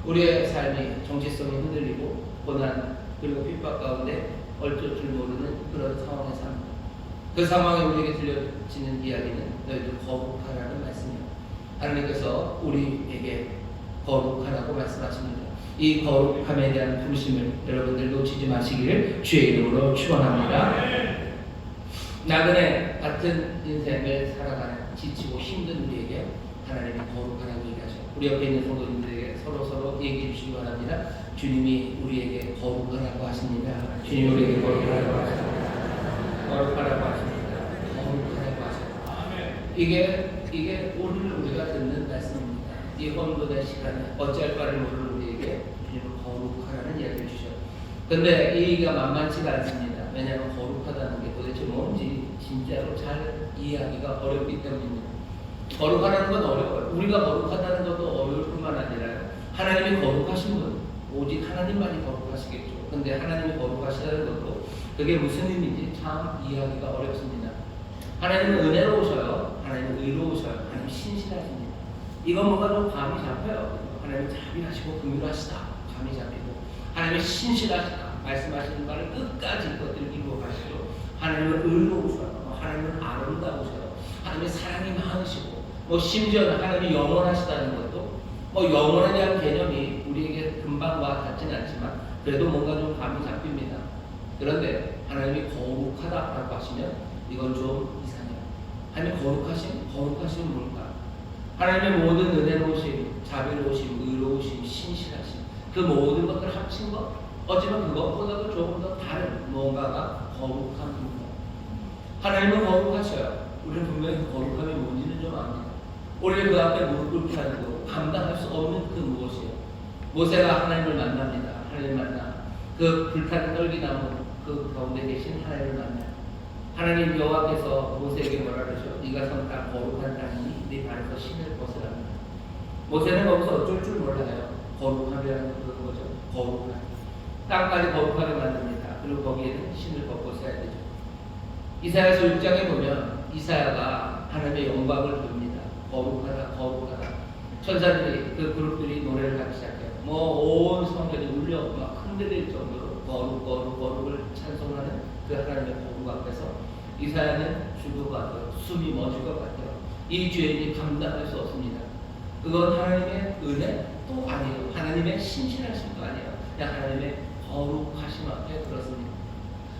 Speaker 4: 우리의 삶이 정체성이 흔들리고 고난 그리고 핍박 가운데 어쩔 줄 모르는 그런 상황에 삽니다. 그 상황에 우리에게 들려지는 이야기는 너희들 거룩하라는 말씀이에요. 하나님께서 우리에게 거룩하라고 말씀하십니다. 이 거룩함에 대한 부르심을 여러분들 놓치지 마시기를 주의 이름으로 축원합니다. 나그네 같은 인생을 살아가는 지치고 힘든 우리에게 하나님이 거룩하라고 얘기하셔. 우리 옆에 있는 성도님들에게 서로 얘기해 주시기 바랍니다. 주님이 우리에게 거룩하라고 하십니다. 주님이 우리에게 거룩하라고 하십니다. 거룩하라고 하십니다. 거룩하라고 하십니다. 이게 오늘 우리가 듣는 말씀입니다. 이 헌금의 시간에 어찌할 바를 모르는 우리에게 주님은 거룩하라는 이야기를 주셔. 근데 이 얘기가 만만치가 않습니다. 왜냐하면 거룩하다는 게 도대체 뭔지 진짜로 잘 이해하기가 어렵기 때문입니다. 거룩하다는 건 어려워요. 우리가 거룩하다는 것도 어려울 뿐만 아니라 하나님이 거룩하신 분, 오직 하나님만이 거룩하시겠죠. 근데 하나님이 거룩하시다는 것도 그게 무슨 의미인지 참 이해하기가 어렵습니다. 하나님은 은혜로우셔요. 하나님은 의로우셔요. 하나님 신실하십니다. 이건 뭔가 좀 감이 잡혀요. 하나님은 자비하시고 긍휼하시다. 감이 잡히고 하나님은 신실하시다. 말씀하시는 말을 끝까지 이것들을 이루어 가시죠. 하나님은 의로우셔요. 하나님은 아름다우셔요. 하나님의 사랑이 많으시고 심지어는 하나님이 영원하시다는 것도 영원에 대한 개념이 우리에게 금방 와 닿지는 않지만 그래도 뭔가 좀 감이 잡힙니다. 그런데 하나님이 거룩하다라고 하시면 이건 좀 이상해요. 하나님 거룩하심 뭘까? 하나님의 모든 은혜로우심, 자비로우심, 의로우심, 신실하심 그 모든 것들 합친 것 어쩌면 그것보다도 조금 더 다른 뭔가가 거룩함입니다. 하나님은 거룩하셔요. 우리는 분명히 그 거룩함이 뭔지는 좀 압니다. 우리를 그 앞에 무릎 꿇게 하는 것, 감당할 수 없는 그 무엇이에요? 모세가 하나님을 만납니다. 하나님을 만나 그 불타는 떨기나무 그 가운데 계신 하나님을 만나요. 하나님 여호와께서 모세에게 뭐라 그러죠? 네가 선 땅 거룩한 땅이니 네 발에서 신을 벗으랍니다. 모세는 거기서 어쩔 줄 몰라요. 거룩함이라는 그런 거죠. 거룩한 땅까지 거룩하게 만듭니다. 그리고 거기에는 신을 벗고 써야 되죠. 이사야서 6장에 보면 이사야가 하나님의 영광을 봅니다. 거룩하다, 거룩하다. 천사들이 그 그룹들이 노래를 하기 시작해요. 온 성전이 울려 막 흔들릴 정도로 거룩을 찬송하는 그 하나님의 거룩 앞에서 이사야는 죽을 것 같아요. 숨이 멎을 것 같아요. 이 죄인이 감당할 수 없습니다. 그건 하나님의 은혜 또 아니에요. 하나님의 신실하심도 아니에요. 그냥 하나님의 거룩하심 앞에 그렇습니다.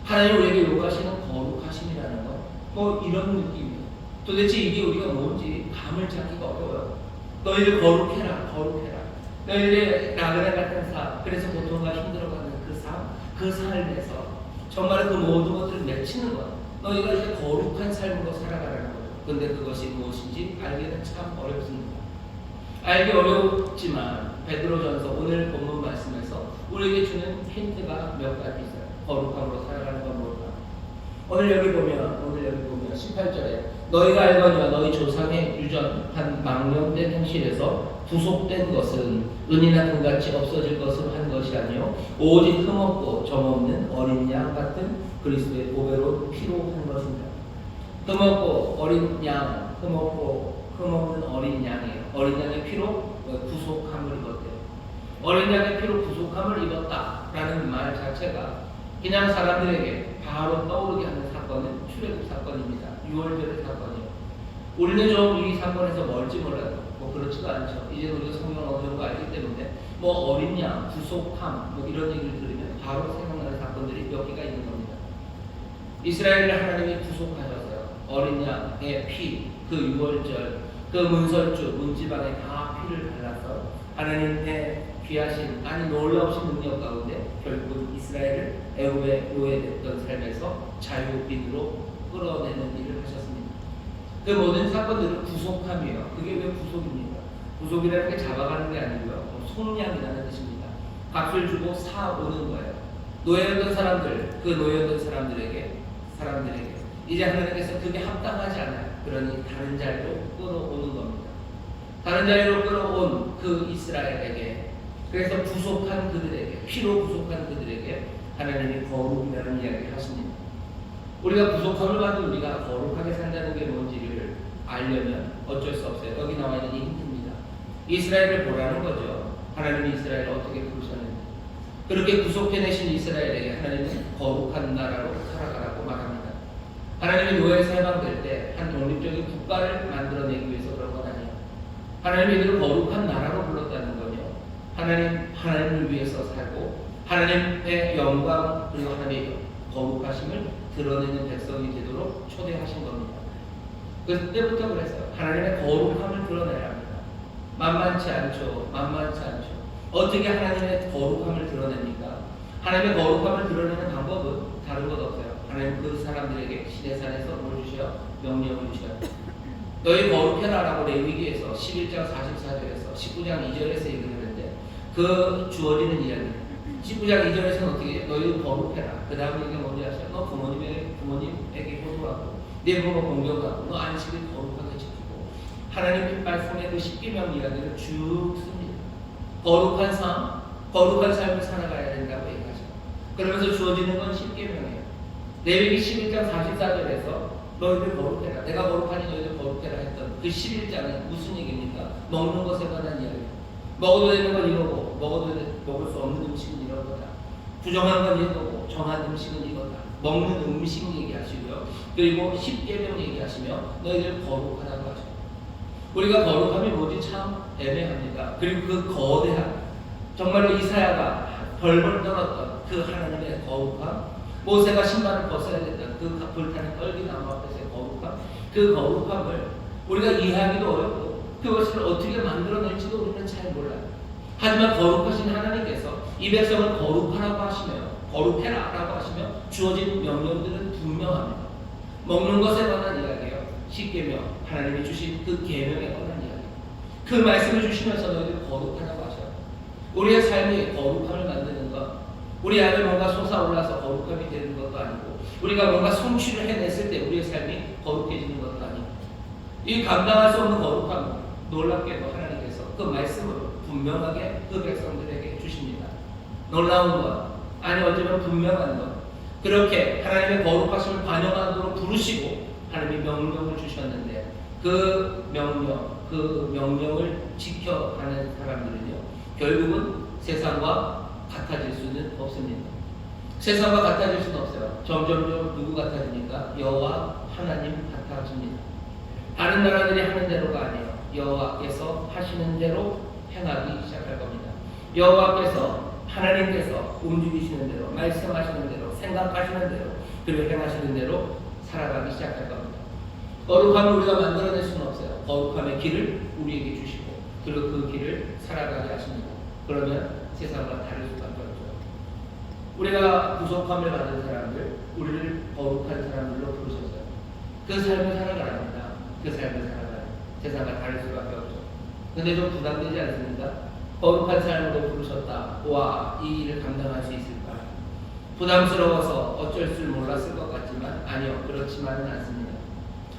Speaker 4: 하나님 우리에게 요구하시는 거룩하심이라는 건 뭐 이런 느낌이에요. 도대체 이게 우리가 뭔지 감을 잡기가 어려워요. 너희들 거룩해라, 거룩해라. 너희들의 나그네 같은 삶, 그래서 고통과 힘들어가는 그 삶에서 정말 그 모든 것들을 맺히는 것, 너희가 이제 거룩한 삶으로 살아가라는 거죠. 근데 그것이 무엇인지 알기는 참 어렵습니다. 알기 어렵지만 베드로전서 오늘 본문 말씀에서 우리에게 주는 힌트가 몇 가지 있어요. 거룩함으로 살아가는 건 뭘까? 오늘 여기 보면 18절에 너희가 알거니와 너희 조상의 유전한 망령된 행실에서 부속된 것은 은이나 금같이 없어질 것을 한 것이 아니요 오직 흠없고 점없는 어린 양 같은 그리스도의 보배로 피로 한 것입니다. 흠없고 어린 양, 흠없는 어린 양이에요. 어린 양의 피로 구속함을 입었대요. 어린 양의 피로 구속함을 입었다라는 말 자체가 그냥 사람들에게 바로 떠오르게 하는 사건은 출애굽 사건입니다. 6월절의 사건이에요. 우리는 좀 이 사건에서 멀지 몰라도 뭐 그렇지가 않죠. 이제 우리가 성경 어느 정도 알기 때문에 뭐 어린 양, 구속함 뭐 이런 얘기를 들으면 바로 생각나는 사건들이 몇 개가 있는 겁니다. 이스라엘을 하나님이 구속하셔서요. 어린 양의 피, 그 6월절, 그 문설주, 문지방에 다 피를 발라서 하나님의 귀하신 아니 놀라우신 능력 가운데 결국은 이스라엘을 애굽에 노예됐던 삶에서 자유민으로 끌어내는 일을 하셨습니다. 그 모든 사건들은 구속함이에요. 그게 왜 구속입니까? 구속이라는 게 잡아가는 게 아니고요. 속량이라는 뜻입니다. 값을 주고 사오는 거예요. 노예였던 사람들, 그 노예였던 사람들에게 이제 하나님께서 그게 합당하지 않아요. 그러니 다른 자리로 끌어오는 겁니다. 다른 자리로 끌어온 그 이스라엘에게, 그래서 구속한 그들에게, 피로 구속한 그들에게 하나님이 거룩이라는 이야기를 하십니다. 우리가 구속함을 받은 우리가 거룩하게 산다는 게 뭔지를 알려면 어쩔 수 없어요. 여기 나와 있는 이 힌트입니다. 이스라엘을 보라는 거죠. 하나님이 이스라엘을 어떻게 부르셨는지. 그렇게 구속해내신 이스라엘에게 하나님은 거룩한 나라로 살아가라고 말합니다. 하나님이 노예에서 해방될 때 한 독립적인 국가를 만들어내기 위해서 그런 건 아니에요. 하나님이 이들을 거룩한 나라로 불렀다는 거죠. 하나님을 위해서 살고 하나님의 영광 그리고 하나님의 거룩하심을 드러내는 백성이 되도록 초대하신 겁니다. 그때부터 그랬어요. 하나님의 거룩함을 드러내야 합니다. 만만치 않죠. 어떻게 하나님의 거룩함을 드러냅니까? 하나님의 거룩함을 드러내는 방법은 다른 것 없어요. 하나님 그 사람들에게 시내산에서 뭘 주셔요? 명령을 주셔요. 너희 거룩해라 라고 레위기에서 11장 44절에서 19장 2절에서 얘기를 했는데 그 주어지는 이야기 19장 2절에서는 어떻게 너희 거룩해라. 그 다음 얘기가 뭔지 아세요? 너 부모님에게 호소하고 내 부모 공경하고 너 안식을 거룩하게 지키고 하나님 말씀의 그 10계명 이야기를 쭉 씁니다. 거룩한 삶을 살아가야 된다고 얘기하죠. 그러면서 주어지는 건 10계명이에요. 레위기 11장 44절에서 너희들 거룩해라. 내가 거룩하니 너희들 거룩해라 했던 그 11장은 무슨 얘기입니까? 먹는 것에 관한 이야기예요. 먹어도 되는 건 이거고 먹을 수 없는 음식은 이런 거다. 부정한 건 이거고 정한 음식은 이거다. 먹는 음식 얘기하시고요. 그리고 10계명 얘기하시며 너희들 거룩하다고 하죠. 우리가 거룩함이 뭐지 참 애매합니다. 그리고 그 거대한 정말로 이사야가 벌벌 떨었던 그 하나님의 거룩함, 모세가 신발을 벗어야 됐던 그 불타는 떨기나무 앞에서의 거룩함, 그 거룩함을 우리가 이해하기도 어렵고 그것을 어떻게 만들어낼지도 우리는 잘 몰라요. 하지만 거룩하신 하나님께서 이 백성을 거룩하라고 하시며 거룩해라 라고 하시며 주어진 명령들은 분명합니다. 먹는 것에 관한 이야기예요. 10계명 하나님이 주신 그 계명에 관한 이야기. 그 말씀을 주시면서 너희들 거룩하라고 하셔요. 우리의 삶이 거룩함을 만드는 것, 우리 안에 뭔가 솟아올라서 거룩함이 되는 것도 아니고 우리가 뭔가 성취를 해냈을 때 우리의 삶이 거룩해지는 것도 아니고 이 감당할 수 없는 거룩함 놀랍게도 하나님께서 그 말씀을 분명하게 그 백성들에게 주십니다. 놀라운 것, 아니 어쩌면 분명한 것, 그렇게 하나님의 거룩하심을 반영하도록 부르시고 하나님이 명령을 주셨는데 그 명령을 지켜가는 사람들은요 결국은 세상과 같아질 수는 없습니다. 세상과 같아질 수는 없어요. 점점점 누구 같아집니까? 여호와 하나님 같아집니다. 다른 나라들이 하는 대로가 아니에요. 여호와께서 하시는 대로 행하기 시작할 겁니다. 여호와께서 하나님께서 움직이시는 대로, 말씀하시는 대로, 생각하시는 대로, 그리고 행하시는 대로 살아가기 시작할 겁니다. 거룩함을 우리가 만들어낼 수는 없어요. 거룩함의 길을 우리에게 주시고 그리고 그 길을 살아가게 하십니다. 그러면 세상과 다를 수밖에 없죠. 우리가 부족함을 받은 사람들, 우리를 거룩한 사람들로 부르셨어요. 그 삶을 살아가랍니다. 그 삶을 살아가요. 세상과 다를 수밖에 없죠. 근데 좀 부담되지 않습니까? 거룩한 삶으로 부르셨다. 와, 이 일을 감당할 수 있을까? 부담스러워서 어쩔 줄 몰랐을 것 같지만 아니요, 그렇지만은 않습니다.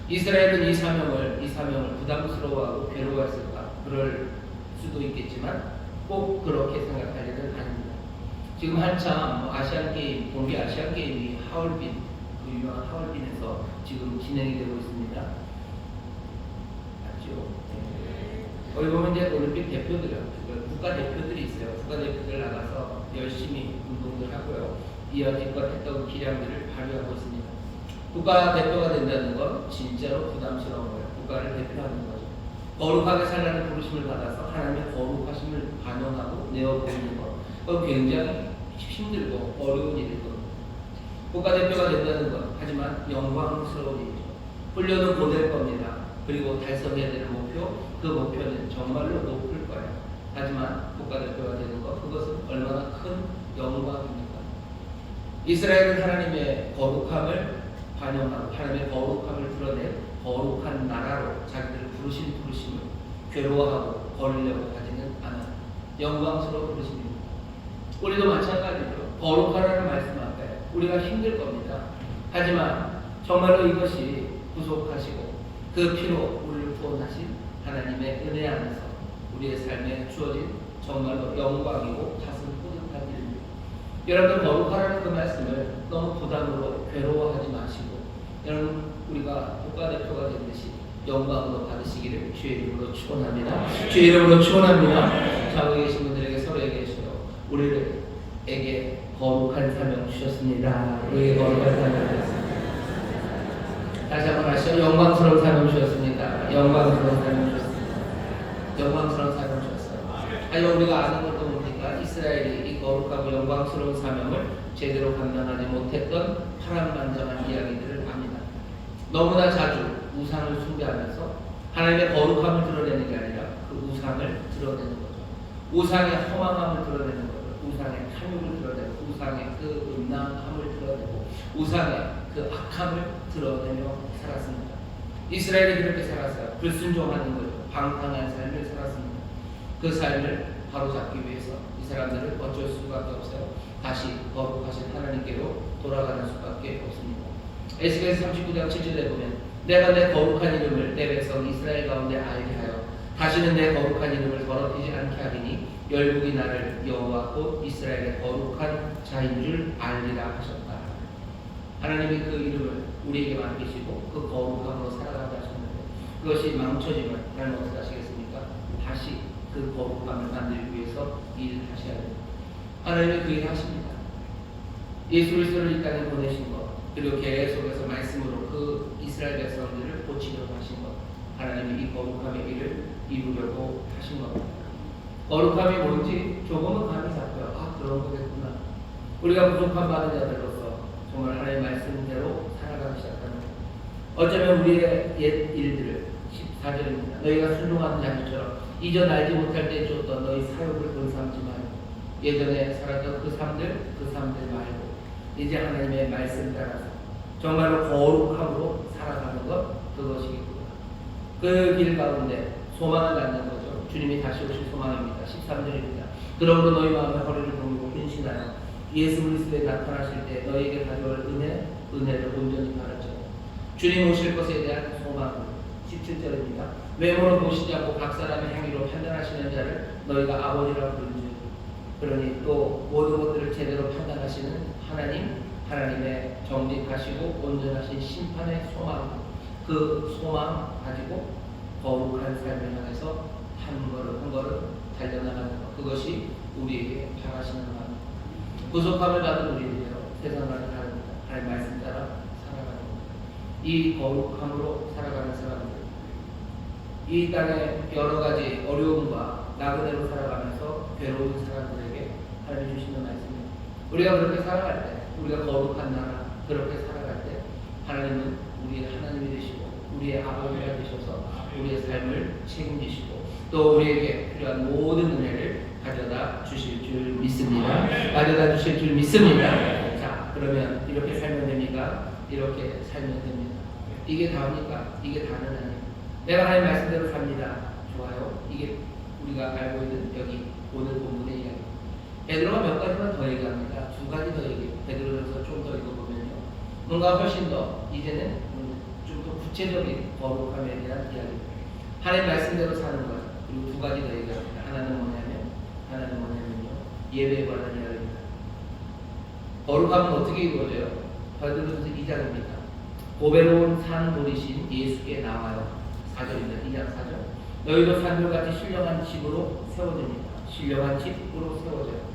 Speaker 4: 이스라엘은 이 사명을 부담스러워하고 괴로워했을까? 그럴 수도 있겠지만 꼭 그렇게 생각할 일은 아닙니다. 지금 한참 아시안 게임, 동계 아시안 게임이 하얼빈, 그 유명한 하얼빈에서 지금 진행이 되고 있습니다. 맞죠? 거기 보면 이제 올림픽 대표들, 국가 대표들이 있어요. 국가 대표들 나가서 열심히 운동들 하고요. 이어지껏 했던 기량들을 발휘하고 있습니다. 국가 대표가 된다는 건 진짜로 부담스러운 거예요. 국가를 대표하는 거죠. 거룩하게 살라는 부르심을 받아서 하나님의 거룩하심을 반영하고 내어 보이는 것. 그건 굉장히 힘들고 어려운 일일 겁니다. 국가대표가 된다는 것, 하지만 영광스러운 일이죠. 훈련은 고될 겁니다. 그리고 달성해야 되는 목표, 그 목표는 정말로 높을 거예요. 하지만 국가대표가 되는 것, 그것은 얼마나 큰 영광입니까? 이스라엘은 하나님의 거룩함을 반영하고 하나님의 거룩함을 드러낸 거룩한 나라로 자기들을 부르심을 괴로워하고 버리려고 하지는 않아요. 영광스러운 부르심입니다. 우리도 마찬가지죠. 거룩하라는 말씀 앞에 우리가 힘들 겁니다. 하지만 정말로 이것이 부족하시고 그 피로 우리를 구원하신 하나님의 은혜 안에서 우리의 삶에 주어진 정말로 영광이고 가슴 뿌듯한 일입니다. 여러분, 거룩하라는 그 말씀을 너무 부담으로 괴로워하지 마시고 여러분, 우리가 국가대표가 된 듯이 영광으로 받으시기를 주의 이름으로 축원합니다. 주의 이름으로 축원합니다. 좌우에 계신 분들에게 서로에게 주시고 우리에게 거룩한 사명 주셨습니다. 우리에게 거룩한 사명 주셨습니다. 다시 한번 하시죠. 영광스러운 사명 주셨습니다. 영광스러운 사명 주셨습니다. 영광스러운 사명 주셨어요. 하지만 우리가 아는 것도 뭡니까? 이스라엘이 이 거룩하고 영광스러운 사명을 제대로 감당하지 못했던 파란만장한 이야기들을 압니다. 너무나 자주 우상을 숭배하면서 하나님의 거룩함을 드러내는 게 아니라 그 우상을 드러내는 거죠. 우상의 허망함을 드러내는 거죠. 우상의 탐욕을 드러내고 우상의 그 음란함을 드러내고 우상의 그 악함을 드러내며 살았습니다. 이스라엘이 그렇게 살았어요. 불순종하는 거죠. 방탕한 삶을 살았습니다. 그 삶을 바로잡기 위해서 이 사람들은 어쩔 수밖에 없어요. 다시 거룩하신 하나님께로 돌아가는 수밖에 없습니다. 에스겔서 39장 7절에 보면 내가 내 거룩한 이름을 내 백성 이스라엘 가운데 알게 하여 다시는 내 거룩한 이름을 더럽히지 않게 하리니 열국이 나를 여호와 곧 이스라엘의 거룩한 자인 줄 알리라 하셨다. 하나님이 그 이름을 우리에게 맡기시고 그 거룩함으로 살아가게 하셨는데 그것이 망쳐지면 하나님 어떻게 하시겠습니까? 다시 그 거룩함을 만들기 위해서 일을 하셔야 됩니다. 하나님이 그 일을 하십니다. 예수 그리스도를 이 땅에 보내신 것, 그리고 계속해서 말씀으로 그 이스라엘 백성들을 고치려고 하신 것, 하나님이 이 거룩함의 일을 이루려고 하신 겁니다. 거룩함이 뭔지 조금은 감이 잡혀요. 아, 그런 거겠구나. 우리가 부족함 받은 자들로서 정말 하나님의 말씀대로 살아가기 시작하는 것. 어쩌면 우리의 옛 일들을 14절입니다. 너희가 순종하는 자들처럼 이전 알지 못할 때 줬던 너희 사욕을 본삼지 말고 예전에 살았던 그 삶들 말고 이제 하나님의 말씀 따라서 정말로 거룩함으로 살아가는 것, 그것이겠구나. 그 길 가운데 소망을 갖는 거죠. 주님이 다시 오실 소망입니다. 13절입니다. 그러므로 너희 마음의 허리를 동이고 근신하여 예수 그리스도에 나타나실 때 너희에게 가져올 은혜를 온전히 바라죠. 주님 오실 것에 대한 소망. 17절입니다. 외모로 보시지 않고 각 사람의 행위로 판단하시는 자를 너희가 아버지라 부르는 그러니 또 모든 것들을 제대로 판단하시는 하나님의 정직하시고 온전하신 심판의 소망, 그 소망 가지고 거룩한 삶을 향해서 한 걸음 달려나가는 것, 그것이 우리에게 바라시는 마음. 부족함을 받은 우리들로 세상과는 다릅니다. 하나님 말씀 따라 살아가는 것. 이 거룩함으로 살아가는 사람들, 이 땅의 여러 가지 어려움과 나그네로 살아가면서 괴로운 사람들에게 하나님이 주시는 말씀입니다. 우리가 그렇게 살아갈 때, 우리가 거룩한 나라 그렇게 살아갈 때 하나님은 우리의 하나님이 되시고 우리의 아버지가 되셔서 우리의 삶을 책임지시고 또 우리에게 필요한 모든 은혜를 가져다 주실 줄 믿습니다. 가져다 주실 줄 믿습니다. 자, 그러면 이렇게 살면 됩니까? 이렇게 살면 됩니다. 이게 다입니까? 이게 다는 아니에요. 내가 하나님 말씀대로 삽니다. 좋아요. 이게 우리가 알고 있는 여기 오늘 본문의 이야기. 베드로가 몇 가지만 더 얘기합니다. 두 가지 더 얘기해요. 베드로에서 좀 더 읽어보면요. 뭔가 훨씬 더 이제는 좀 더 구체적인 거룩함에 대한 이야기입니다. 하나님 말씀대로 사는 것. 그리고 두 가지 더 얘기합니다. 하나는 뭐냐면요. 예배에 관한 이야기입니다. 거룩함은 어떻게 이루어져요? 베드로전서 2장입니다. 보배로운 산돌이신 예수께 나와요. 4절입니다. 2장 4절. 너희도 산돌같이 신령한 집으로 세워집니다. 신령한 집으로 세워져요.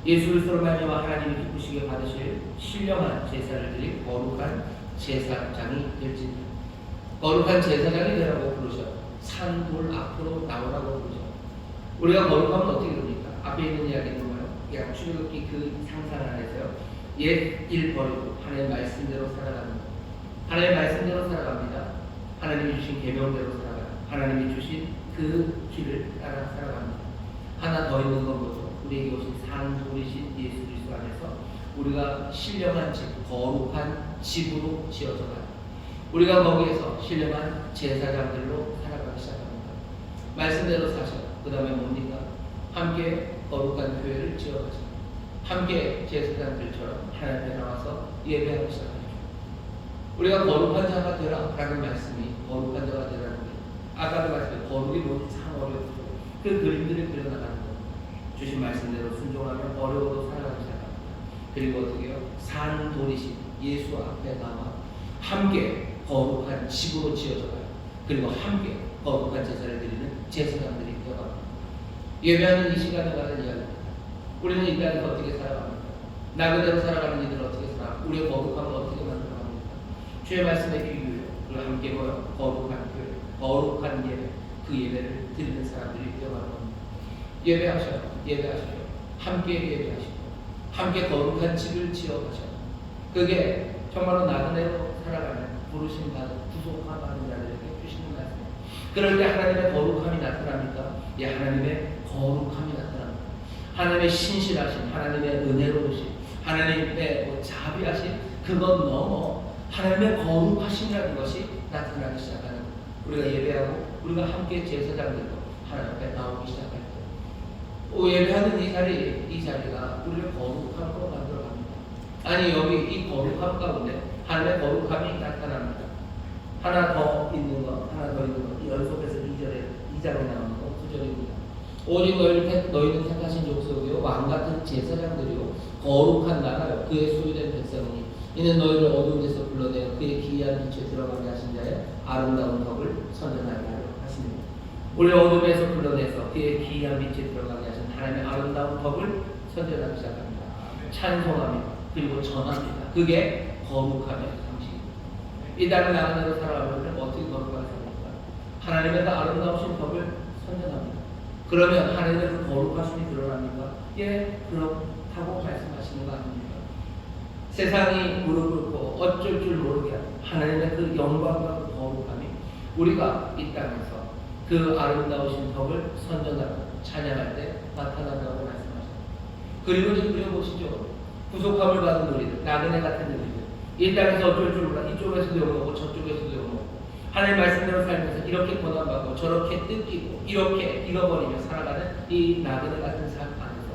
Speaker 4: 예수 그리스도로 말미암아 하나님이 기쁘시게 받으실 신령한 제사를 드릴 거룩한 제사장이 될지니라. 거룩한 제사장이 되라고 부르셔. 산돌 앞으로 나오라고 부르셔. 우리가 거룩하면 어떻게 됩니까? 앞에 있는 이야기는 뭐예요? 그냥 출애굽기 그 상상 안에서요. 옛 일 버리고 하나님의 말씀대로 살아가는 것. 하나님의 말씀대로 살아갑니다. 하나님이 주신 계명대로 살아가요. 하나님이 주신 그 길을 따라 살아갑니다. 하나 더 있는 건 뭐죠? 우리에게 오신 산돌이신 예수 그리스도 안에서 우리가 신령한 집, 거룩한 집으로 지어져 가요. 우리가 거기에서 신령한 제사장들로 살아가기 시작합니다. 말씀대로 사셔. 그 다음에 뭡니까? 함께 거룩한 교회를 지어가죠. 함께 제사장들처럼 하나님 앞에 나와서 예배하기 시작하죠. 우리가 거룩한 자가 되라 라는 말씀이 거룩한 자가 되라는 게 아까도 말씀드린 거룩이 뭔지 참 어렵죠. 그 그림들을 그려나가는 겁니다. 주신 말씀대로 순종하면 어려워도 살아가기 시작합니다. 그리고 어떻게 해요? 산돌이신 예수 앞에 나와 함께 거룩한 집으로 지어져 가요. 그리고 함께 거룩한 제사를 드리는 제사장들이 되어갑니다. 예배하는 이 시간에 관한 이야기입니다. 우리는 이 땅에서 어떻게 살아갑니까? 나그네로 살아가는 이들은 어떻게 살아갑니까? 우리의 거룩함을 어떻게 만들어갑니까? 주의 말씀의 비유예요. 우리가 함께 모여 거룩한 교회, 거룩한 예배, 그 예배를 드리는 사람들이 되어가는 겁니다. 예배하셔요. 예배하시죠. 함께 예배하시고 함께 거룩한 집을 지어가셔요. 그게 정말로 나그네로 살아가는 부르심 받은 구속함하는 자들에게 주시는 말씀이에요. 그럴 때 하나님의 거룩함이 나타납니까? 예, 하나님의 거룩함이 나타납니다. 하나님의 신실하신, 하나님의 은혜로우신, 하나님의 자비하신 그것 넘어 하나님의 거룩하심이라는 것이 나타나기 시작하는 거예요. 우리가 예배하고 우리가 함께 제사장들로 하나님 앞에 나오기 시작할 때 예배하는 이 자리가 우리를 거룩함으로 만들어갑니다. 아니 여기 이 거룩함 가운데 하나님의 거룩함이 나타납니다. 하나 더 있는 것, 연속해서 2장에 나오는 거 9절입니다. 오직 너희는 택하신 족속이요 왕같은 제사장들이요 거룩한 나라요 그의 소유된 백성이니 이는 너희를 어두운 데서 불러내어 그의 기이한 빛에 들어가게 하신 자의 아름다운 법을 선전하게 하려 하십니다. 우리 어둠에서 불러내서 그의 기이한 빛에 들어가게 하신 하나님의 아름다운 법을 선전하기 시작합니다. 찬송합니다. 그리고 전합니다. 그게 거룩함의 방식입니다. 이 땅을 나그네로 살아가면 어떻게 거룩하게 삽니까? 하나님의 그 아름다우신 법을 선전합니다. 그러면 하나님의 그 거룩하심이 드러납니까? 예, 그렇다고 말씀하시는 거 아닙니까? 세상이 무릎 꿇고 어쩔 줄 모르게 하나님의 그 영광과 그 거룩함이 우리가 이 땅에서 그 아름다우신 법을 선전하고 찬양할 때 나타난다고 말씀하십니다. 그리고 좀 그려보시죠. 구속함을 받은 우리들, 나그네 같은 우리들, 이 땅에서 어쩔 줄 몰라 이쪽에서도 욕먹고 저쪽에서도 욕먹고 하나님 말씀대로 살면서 이렇게 고난받고 저렇게 뜯기고 이렇게 잃어버리며 살아가는 이 나그네 같은 삶 안에서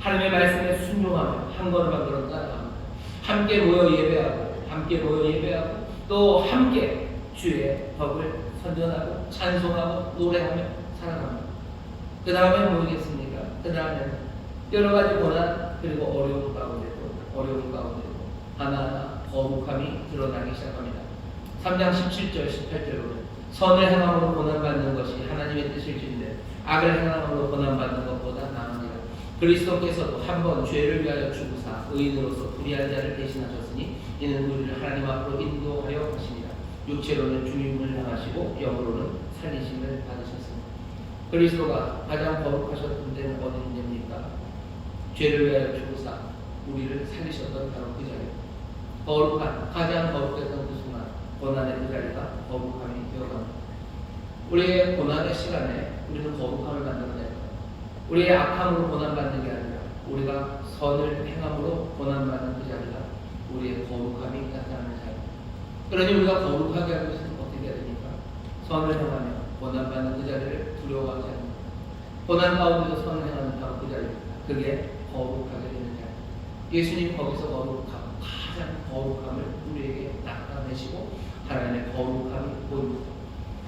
Speaker 4: 하나님의 말씀에 순종하며 한 걸음 한 걸음 따라갑니다. 함께 모여 예배하고 또 함께 주의 법을 선전하고 찬송하고 노래하며 살아갑니다. 그 다음에 뭐겠습니까? 그 다음에는 여러 가지 고난 그리고 어려움 가운데도 하나하나 거룩함이 드러나기 시작합니다. 3장 17절 18절에 보면 선을 행함으로 고난받는 것이 하나님의 뜻일진데 악을 행함으로 고난받는 것보다 나으니라. 그리스도께서도 한 번 죄를 위하여 죽으사 의인으로서 불의한 자를 대신하셨으니 이는 우리를 하나님 앞으로 인도하여 하시니라. 육체로는 죽임을 당하시고 영으로는 살리심을 받으셨습니다. 그리스도가 가장 거룩하셨던 데는 어디입니까? 죄를 위하여 죽으사 우리를 살리셨던 바로 그 자리. 거룩한, 가장 거룩했던 그 순간, 고난의 그 자리가 거룩함이 되어갑니다. 우리의 고난의 시간에 우리는 거룩함을 만들어낼 거예요. 우리의 악함으로 고난받는 게 아니라 우리가 선을 행함으로 고난받는 그 자리가 우리의 거룩함이 나타나는 자리. 그러니 우리가 거룩하게 하기 위해서는 어떻게 해야 됩니까? 선을 행하며 고난받는 그 자리를 두려워하지 않는 고난 가운데서 선을 행하는 바로 그 자리입니다. 그게 거룩하게 되는 자리. 예수님 거기서 가장 거룩함을 우리에게 나타내시고 하나님의 거룩함이 보입니다.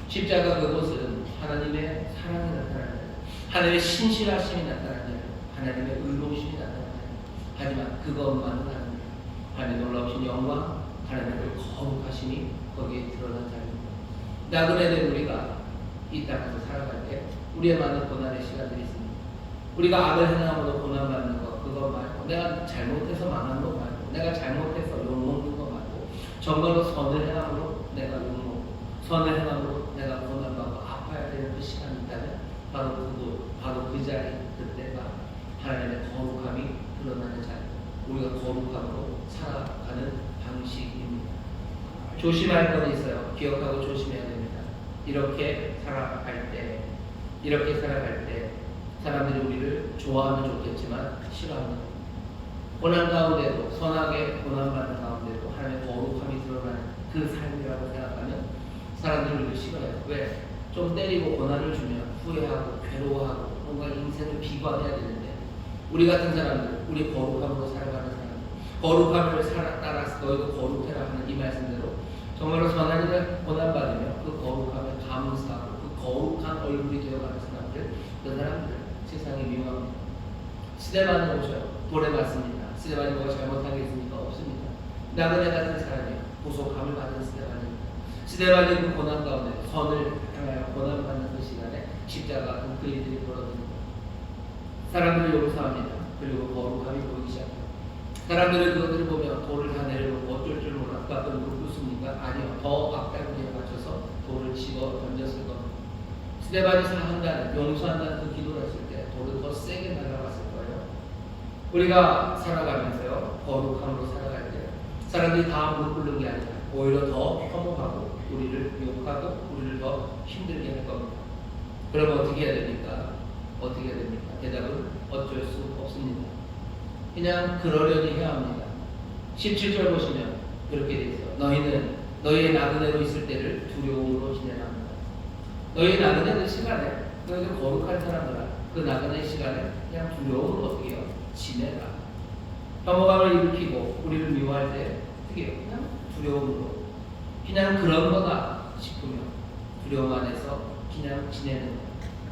Speaker 4: 십자가 그곳은 하나님의 사랑이 나타나는 자리, 하나님의 신실하심이 나타나는 자리, 하나님의 의로우심이 나타나는 자리. 하지만 그것만은 아닙니다. 하나님의 놀라우신 영광, 하나님의 거룩하심이 거기에 드러난 자리입니다. 나그네 된 우리가 이 땅에서 살아갈 때 우리의 많은 고난의 시간들이 있습니다. 우리가 악을 행함으로 고난받는 것, 그것 말고, 내가 잘못해서 망한 것 말고, 내가 잘못해서 욕먹는 것 말고, 정말로 선을 행함으로 내가 욕먹고, 선을 행함으로 내가 고난받고 아파야 되는 그 시간이 있다면 바로 그곳, 바로 그 자리, 그때가 하나님의 거룩함이 드러나는 자리, 우리가 거룩함으로 살아가는 방식입니다. 조심할 건 있어요. 기억하고 조심해야 됩니다. 이렇게 살아갈 때 사람들이 우리를 좋아하면 좋겠지만 싫어합니다. 고난 가운데도, 선하게 고난받는 가운데도 하나님의 거룩함이 드러나는 그 삶이라고 생각하면 사람들이 우리를 싫어해요. 왜? 좀 때리고 고난을 주면 후회하고 괴로워하고 뭔가 인생을 비관해야 되는데, 우리 같은 사람들, 우리 거룩함으로 살아가는 사람들, 거룩함을 따라서 너희도 거룩해라 하는 이 말씀대로 정말로 선한 일을 고난받으며 그 거룩함을 감사하고 그 거룩한 얼굴이 되어가는 사람들, 그 사람들 세상에 미워합니다. 스데반이 오셔요. 돌에 맞습니다. 스데반이 뭐가 잘못한 게 있습니까? 없습니다. 나그네 같은 사람이 보속함을 받은 스데반입니다. 스데반이 그 고난 가운데 선을 향하여 고난받는 그 시간에 십자가 그 일들이 벌어집니다. 사람들이 용서합니다. 그리고 거룩함이 보이기 시작합니다. 사람들이 그것들을 보며 돌을 다 내려놓고 어쩔 줄 몰라 그것을 묻습니까? 아니요. 더 악달구에 맞춰서 돌을 집어 던졌을 겁니다. 스데반이 사한다는, 용서한다는 그 기도를 했을 때 돌은 더 세게 날아갔을 거예요. 우리가 살아가면서요, 거룩함으로 살아갈 때 사람들이 다 무릎 꿇는 게 아니라 오히려 더 혐오하고 우리를 욕하고 우리를 더 힘들게 할 겁니다. 그러면 어떻게 해야 됩니까? 어떻게 해야 됩니까? 대답은 어쩔 수 없습니다. 그냥 그러려니 해야 합니다. 17절 보시면 그렇게 되어 있어요. 너희는 너희의 나그네로 있을 때를 두려움으로 지내라 합니다. 너희의 나그네 시간에, 너희들 거룩한 사람들아, 그 나그네 시간에 그냥 두려움으로 어떻게 해요? 지내라. 혐오감을 일으키고 우리를 미워할 때 어떻게 해요? 그냥 두려움으로, 그냥 그런 거다 싶으며 두려움 안에서 그냥 지내는 거예요.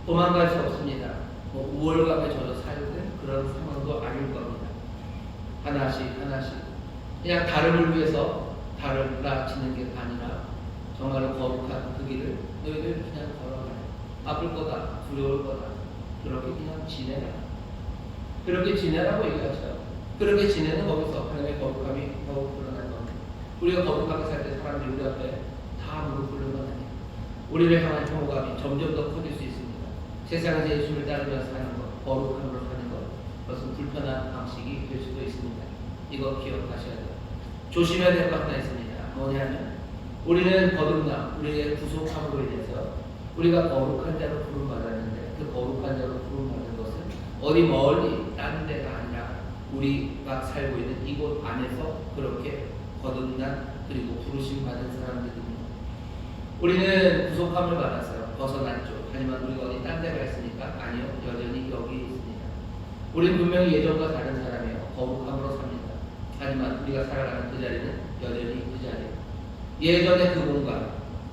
Speaker 4: 도망갈 수 없습니다. 뭐 우월감에 젖어 살든 그런 상황도 아닐 겁니다. 하나씩 그냥 다름을 위해서 달라지는 게 아니라 정말로 거룩한 그 길을 너희들 그냥 걸어가라. 아플 거다, 두려울 거다, 그렇게 그냥 지내라. 그렇게 지내라고 얘기하셔요. 그렇게 지내는 거기서 하나님의 거룩함이 더욱 드러날 겁니다. 우리가 거룩하게 살 때 사람들이 우리 앞에 다 무릎 꿇는 건 아니에요. 우리를 향한 혐오감이 점점 더 커질 수 있습니다. 세상에서 예수를 따르면서 사는 것, 거룩함으로 사는 것, 그것은 불편한 방식이 될 수도 있습니다. 이거 기억하셔야 돼요. 조심해야 될 것 하나 있습니다. 뭐냐면 우리는 거듭남, 우리의 구속함으로 인해서 우리가 거룩한 자로 부름받았는데 그 거룩한 자로 부름받은 것은 어디 멀리 다른 데가 아니라 우리가 살고 있는 이곳 안에서 그렇게 거듭난 그리고 부르심 받은 사람들입니다. 우리는 구속함을 받았어요. 벗어났죠. 하지만 우리가 어디 딴 데가 있습니까? 아니요. 여전히 여기 있습니다. 우리는 분명히 예전과 다른 사람이에요. 거룩함으로 삽니다. 하지만 우리가 살아가는 그 자리는 여전히 그 자리예요. 예전의 그 공간,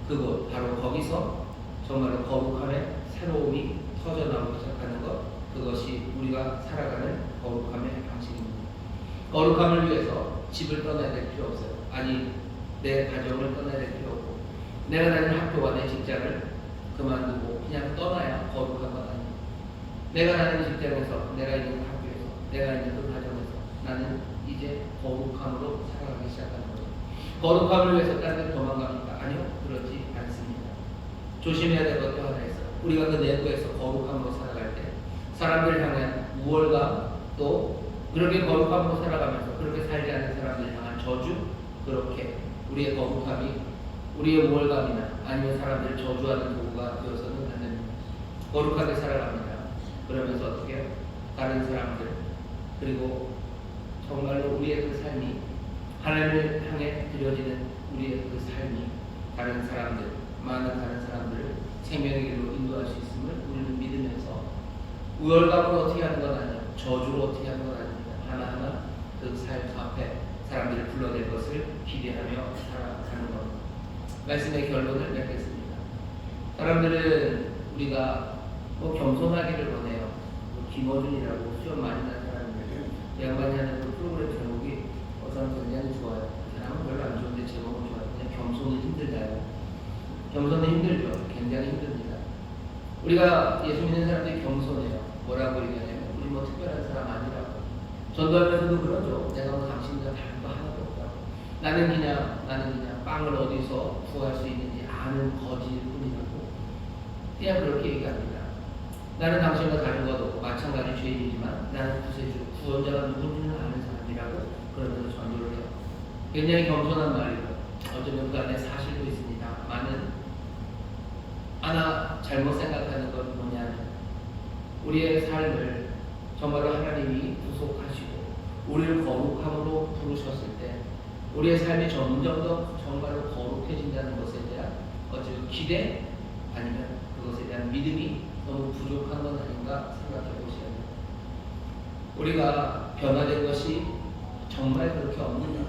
Speaker 4: 그곳, 바로 거기서 정말로 거룩함의 새로움이 터져나오기 시작하는 것, 그것이 우리가 살아가는 거룩함의 방식입니다. 거룩함을 위해서 집을 떠나야 될 필요 없어요. 아니, 내 가정을 떠나야 될 필요 없고, 내가 다니는 학교와 내 직장을 그만두고 그냥 떠나야 거룩한 것 아니에요. 내가 다니는 직장에서, 내가 있는 학교에서, 내가 있는 그 가정에서 나는 이제 거룩함으로 살아가기 시작하는 거죠. 거룩함을 위해서 다른 데 도망갑니까? 아니요, 그렇지 않습니다. 조심해야 될 것도 하나 있어요. 우리가 그 내부에서 거룩함으로 살아갈 때 사람들 향한 우월감, 또 그렇게 거룩함으로 살아가면서 그렇게 살지 않는 사람들 향한 저주, 그렇게 우리의 거룩함이 우리의 우월감이나 아니면 사람들을 저주하는 도구가 되어서는 안 됩니다. 거룩하게 살아갑니다. 그러면서 어떻게 해요? 다른 사람들, 그리고 정말로 우리의 그 삶이 하나님을 향해 드려지는 우리의 그 삶이 다른 사람들, 많은 다른 사람들을 생명의 길로 인도할 수 있음을 우리는 믿으면서 우월감으로 어떻게 하는 건 아니에요. 저주로 어떻게 하는 건 아닙니다. 하나하나 그 삶 앞에 사람들을 불러낼 것을 기대하며 살아가는 겁니다. 말씀의 결론을 맺겠습니다. 사람들은 우리가 겸손하기를 원해요. 김어준이라고 수염 많이 난 사람인데 양반이 하는 그 프로그램 제목이 어떤 굉장히 좋아요. 그 사람은 별로 안 좋은데 제목은 좋아요. 그냥 겸손은 힘들다요. 겸손은 힘들죠. 굉장히 힘듭니다. 우리가 예수 믿는 사람들이 겸손해요. 뭐라고 얘기하냐면 우리 뭐 특별한 사람 아니라고. 전도하면서도 그러죠. 내가 뭐 당신보다 다른 거 하나도 없다고. 나는 그냥 빵을 어디서 구할 수 있는지 아는 거지일 뿐이라고. 그냥 그렇게 얘기합니다. 나는 당신과 다른 것도 없고 마찬가지 죄인이지만 나는 구세주, 구원자가 누군지는 아는 사람이라고 그러면서 전도를 해요. 굉장히 겸손한 말이고 어쩌면 그 안에 사실도 있습니다. 하나 잘못 생각하는 건 뭐냐면 우리의 삶을 정말로 하나님이 구속하시고 우리를 거룩함으로 부르셨을 때 우리의 삶이 점점 더 정말로 거룩해진다는 것에 대한 어쩌면 기대 아니면 그것에 대한 믿음이 너무 부족한 건 아닌가 생각해 보셔야 돼요. 우리가 변화된 것이 정말 그렇게 없느냐?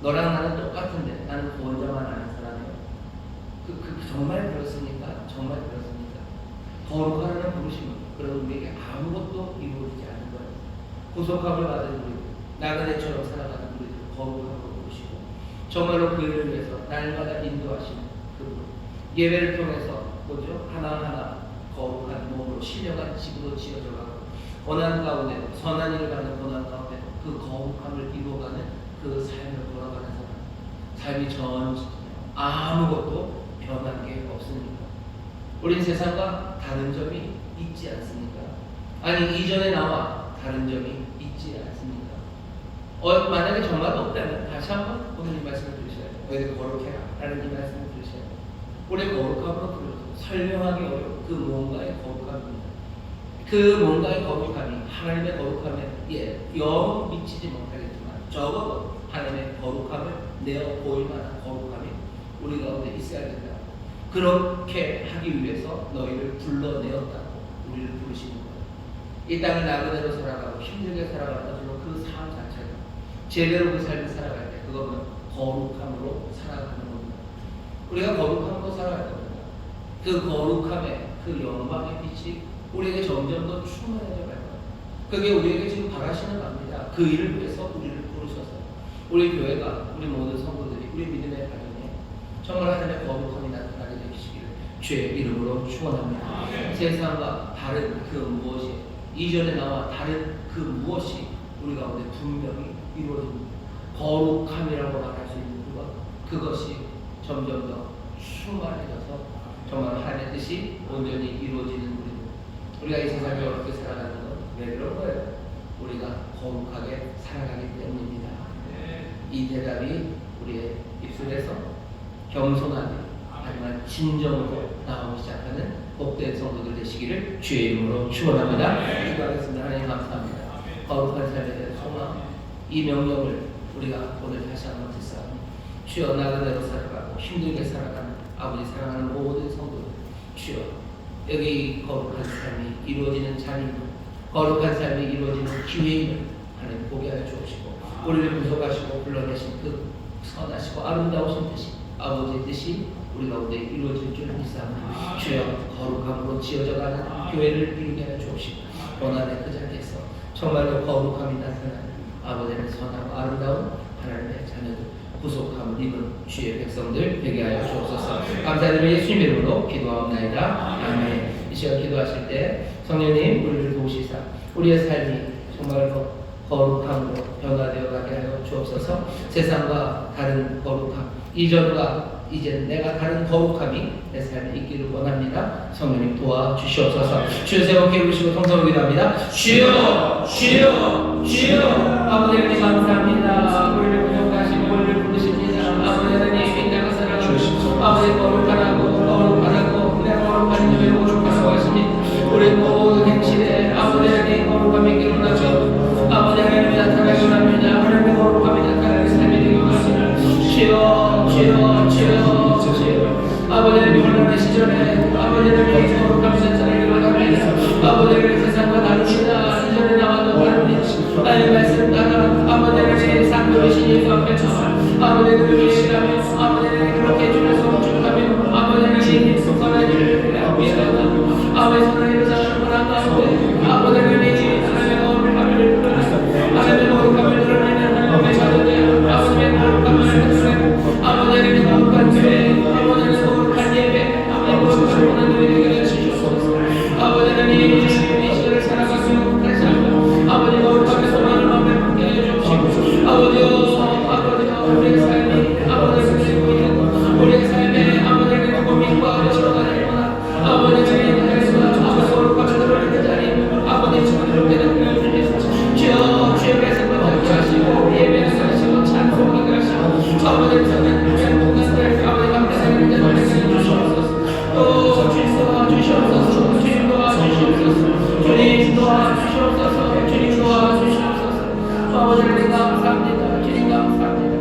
Speaker 4: 너랑 나는 똑같은데 나는 구원자만 아는 사람이에요. 정말 그렇습니까? 정말 그렇습니까? 거룩하라는 부르심은 그런 우리에게 아무것도 이루어지지 않은 거예요. 구속함을 받은 우리들, 나그네처럼 살아가는 우리들 거룩함으로 부르시고 정말로 그 일을 위해서 날마다 인도하시는 그분, 예배를 통해서 뭐죠? 하나하나 거룩한 몸으로 신령한 집으로 지어져가고 고난 가운데 선한 일을 하는 고난 가운데 그 거룩함을 이루어가는 그 삶을 걸어가는 사람, 삶이 전지 아무것도 변한 게 없습니까? 우린 세상과 다른 점이 있지 않습니까? 아니 이전에 나와 다른 점이 있지 않습니까? 만약에 정말 없다면 다시 한번 오늘 이 말씀을 들으셔야 돼요. 너희들 거룩해라 라는 이 말씀을 들으셔야 돼요. 우리 거룩함으로 들어서 설명하기 어려운 그 뭔가의 거룩함입니다. 그 뭔가의 거룩함이 하나님의 거룩함에 영 미치지 못하겠지만 적어도 하나님의 거룩함을 내어 보일 만한 거룩함이 우리 가운데 있어야 된다. 그렇게 하기 위해서 너희를 불러내었다고 우리를 부르시는 거예요. 이 땅을 나그네로 살아가고 힘들게 살아가는 그 삶 자체가 제대로 그 삶을 살아갈 때 그것은 거룩함으로 살아가는 겁니다. 우리가 거룩함으로 살아갈 겁니다. 그 거룩함의 그 영광의 빛이 우리에게 점점 더 충만해져 갈 거예요. 그게 우리에게 지금 바라시는 겁니다. 그 일을 위해서 우리를 부르셔서 우리 교회가 우리 모든 성도들이 우리 믿음의 가정에 정말 하나님의 거룩함이 나타나게 되시기를 주의 이름으로 축원합니다. 세상과 다른 그 무엇이 이전에 나와 다른 그 무엇이 우리 가운데 분명히 이루어집니다. 거룩함이라고 말할 수 있는 그것이 점점 더 충만해져서 정말 하나님의 뜻이 온전히 이루어지는 우리가 이 세상에 어렵게 살아가는 건 왜 그런 거예요? 우리가 거룩하게 살아가기 때문입니다. 이 대답이 우리의 입술에서 겸손하게 하지만 진정으로 나오기 시작하는 복된 성도들 되시기를 주의 이름으로 축원합니다. 기도하겠습니다. 하나님 감사합니다. 거룩한 삶에 대한 소망, 이 명령을 우리가 오늘 다시 한번 듣사옵니다. 주여 나그네로 살아가고 힘들게 살아가는 아버지 사랑하는 모든 성도들 주여 여기 거룩한 삶이 이루어지는 자리입니다. 거룩한 삶이 이루어지는 기회임을 하나님 보게 하여 주옵시고 우리를 구속하시고 불러내신 그 선하시고 아름다우신 뜻이 아버지의 뜻이 우리 가운데 이루어질 줄 믿사옵니다. 주여 거룩함으로 지어져가는 교회를 이루게 하여 주옵시고 고난의 그 자리에서 정말로 거룩함이 나타나는 아버지의 선하고 아름다운 하나님의 자녀들 구속함을 입은 주의 백성들 되게 하여 주옵소서. 감사드리며 예수님 이름으로 기도하옵나이다. 아멘. 이 시간 기도하실 때 성령님 우리를 도우시사 우리의 삶이 정말로 거룩함으로 변화되어 가게 하여 주옵소서. 세상과 다른 거룩함, 이전과 이제 내가 다른 거룩함이 내 삶에 있기를 원합니다. 성령님 도와주시옵소서. 주여 세 번 깨우시고 통성으로 기도합니다. 주여 주여 주여. 아버지 하나님 감사합니다. 우리를 부족하시고 우리를 부르십니다. 아버지 하나님 이 땅을 살아가고 아버지 거룩하라고 내 거룩한 이름에 거룩하라고 하십니다. 우리 모든 행실에 아버지 하나님 거룩함이 있기를 원하죠. 아버지 하나님이 나타나기 원합니다. 하나님의 거룩함이 나타나는 삶이 되기 원합니다. 주여 주여 주여 주여. 아버지 하나님 혼란의 시절에 아버지 하나님 거룩함이 나타나기를 원합니다. 아버지 하나님 세상과 다릅니다. 이전에 나와도 다릅니다. 나의 말씀 따라 아버지 하나님 상도이신 예수 앞에서 아버지 하나님 위해라며 아버지 하나님 그렇게 해주셔서 축하하며 아버지 하나님 속선한 일을 위하다 아버지 선한 사람을 가운데 아버지 하나님 하나님의 거룩함을 드러내고 하나님의 거룩함을 드러내는 하나님의 자녀들 아버지의 거룩함을 드러내고 아버지 하나님의 거룩한 교회 아버지 하나님의 거룩한 예배 아버지 거룩한 원하는 일을 주시옵소서. 아버지 하나님 이 시절을 살아가며 다시 한번 아버지 거룩함의 소망을 마음에 품게 해주시고 아버지여 우리의 삶이 아버지 우리의 삶에 아버지 하나님의 고민과 여러가지 아버지 하나님의 거룩함을 드러내는 자리 아버지 주님을 깨닫게 해주시고 주여 말씀을 듣게 하시고 예배를 하시고 찬송하게 하시고 아버지 하나님의 공간들 아버지 감사하는 자를 주시옵소서. 또 주시옵소서. 주님 도와주시옵소서. 주님 도와주시옵소서. 주님 도와주시옵소서. 아버지 하나님 감사합니다. 주님 감사합니다.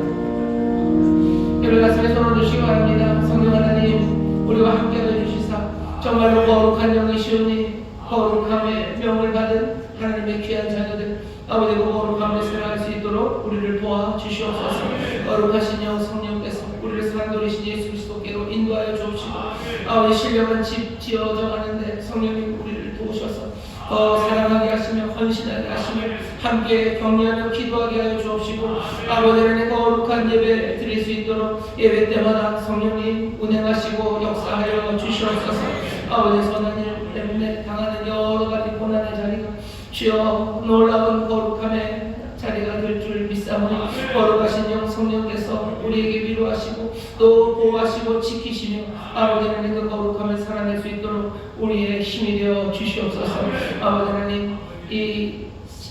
Speaker 4: 여러분 가슴에 손을 드시기 바랍니다. 성령 하나님 우리와 함께하여 주시사 정말로 거룩한 영이시오니 거룩함의 명을 받은 하나님의 귀한 자녀들 아버지 그 거룩함을 살아갈 수 있도록 우리를 도와주시옵소서. 거룩하신 영 성령께서 우리를 상도리신 예수 그리스도께로 인도하여 주옵시고 아버지 신령한 집 지어져가는데 성령님 우리를 도우셔서 더 사랑하게 하시며 헌신하게 하시며 함께 격려하며 기도하게 하여 주옵시고 아버지 하나님 거룩한 예배 드릴 수 있도록 예배 때마다 성령님 운행하시고 역사하여 주시옵소서. 아버지 선한 일 때문에 당하는 여러 가지 고난의 자리가 주여 놀라운 거룩함의 자리가 될 줄 믿사오니 거룩하신 영 성령께서 우리에게 위로하시고 또 보호하시고 지키시며 아버지 하나님 그 거룩함을 살아낼 수 있도록 우리의 힘이 되어 주시옵소서. 아버지 하나님 이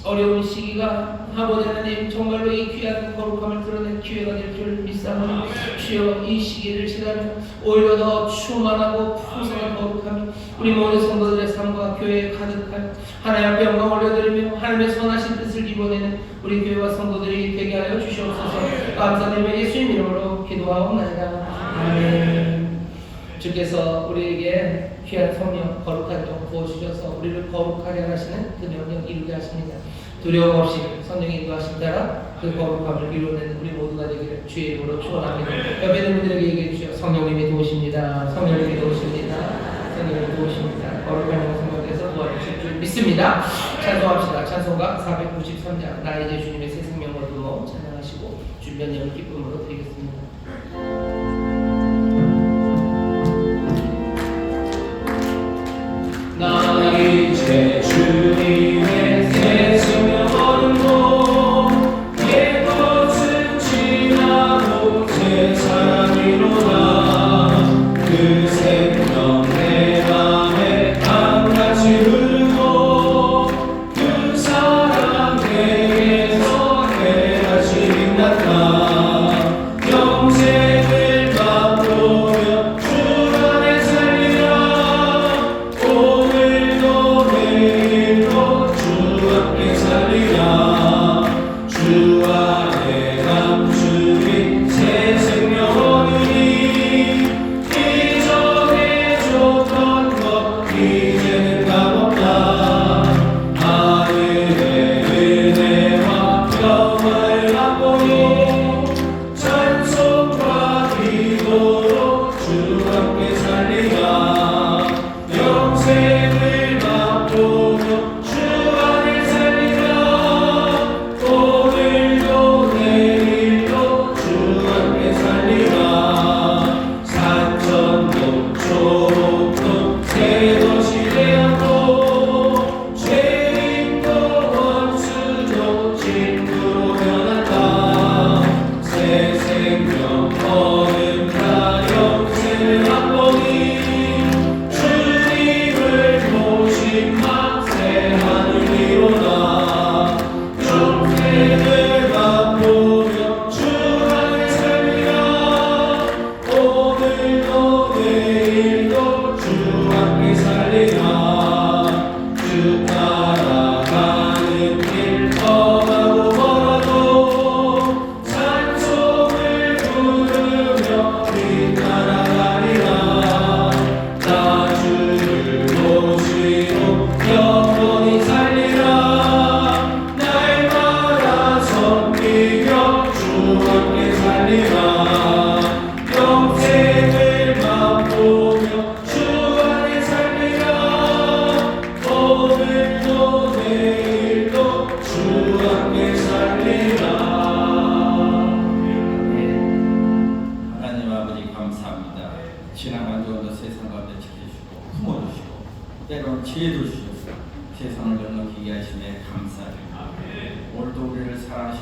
Speaker 4: 어려운 시기가 아버지 하나님 정말로 이 귀한 거룩함을 드러낼 기회가 될 줄 믿사오니 주여 이 시기를 지나며 오히려 더 충만하고 풍성한 거룩함이 우리 모든 성도들의 삶과 교회에 가득하여 하나님 앞에 영광 올려드리며 하나님의 선하신 뜻을 이루어내는 우리 교회와 성도들이 되게 하여 주시옵소서. 감사드리며 예수님 이름으로 기도하옵나이다. 아멘. 주께서 우리에게 귀한 성령 거룩한 영 부어주셔서 우리를 거룩하게 하시는 그 명령 이루게 하십니다. 두려움 없이 성령의 인도하신 따라 그 거룩함을 이루어내는 우리 모두가 되기를 주의 이름으로 축원합니다. 옆에 있는 분들에게 얘기해 주시오. 성령님이 도우십니다. 성령님이 도우십니다. 성령님이 도우십니다. 거룩한 영 성령께서 도와주실 줄 믿습니다. 찬송합시다. 찬송가 493장 나 이제 주님의 새 생명 얻으며 찬양하시고 주변님을 기쁨으로 드리겠습니다.
Speaker 1: 나 이제 주님의 새 생명 얻음으로 옛 것은 지나고 새 사랑이로다. 그 생명 내 맘에 강같이 흐르고 그 사랑 내게서 해같이 빛났다. 영생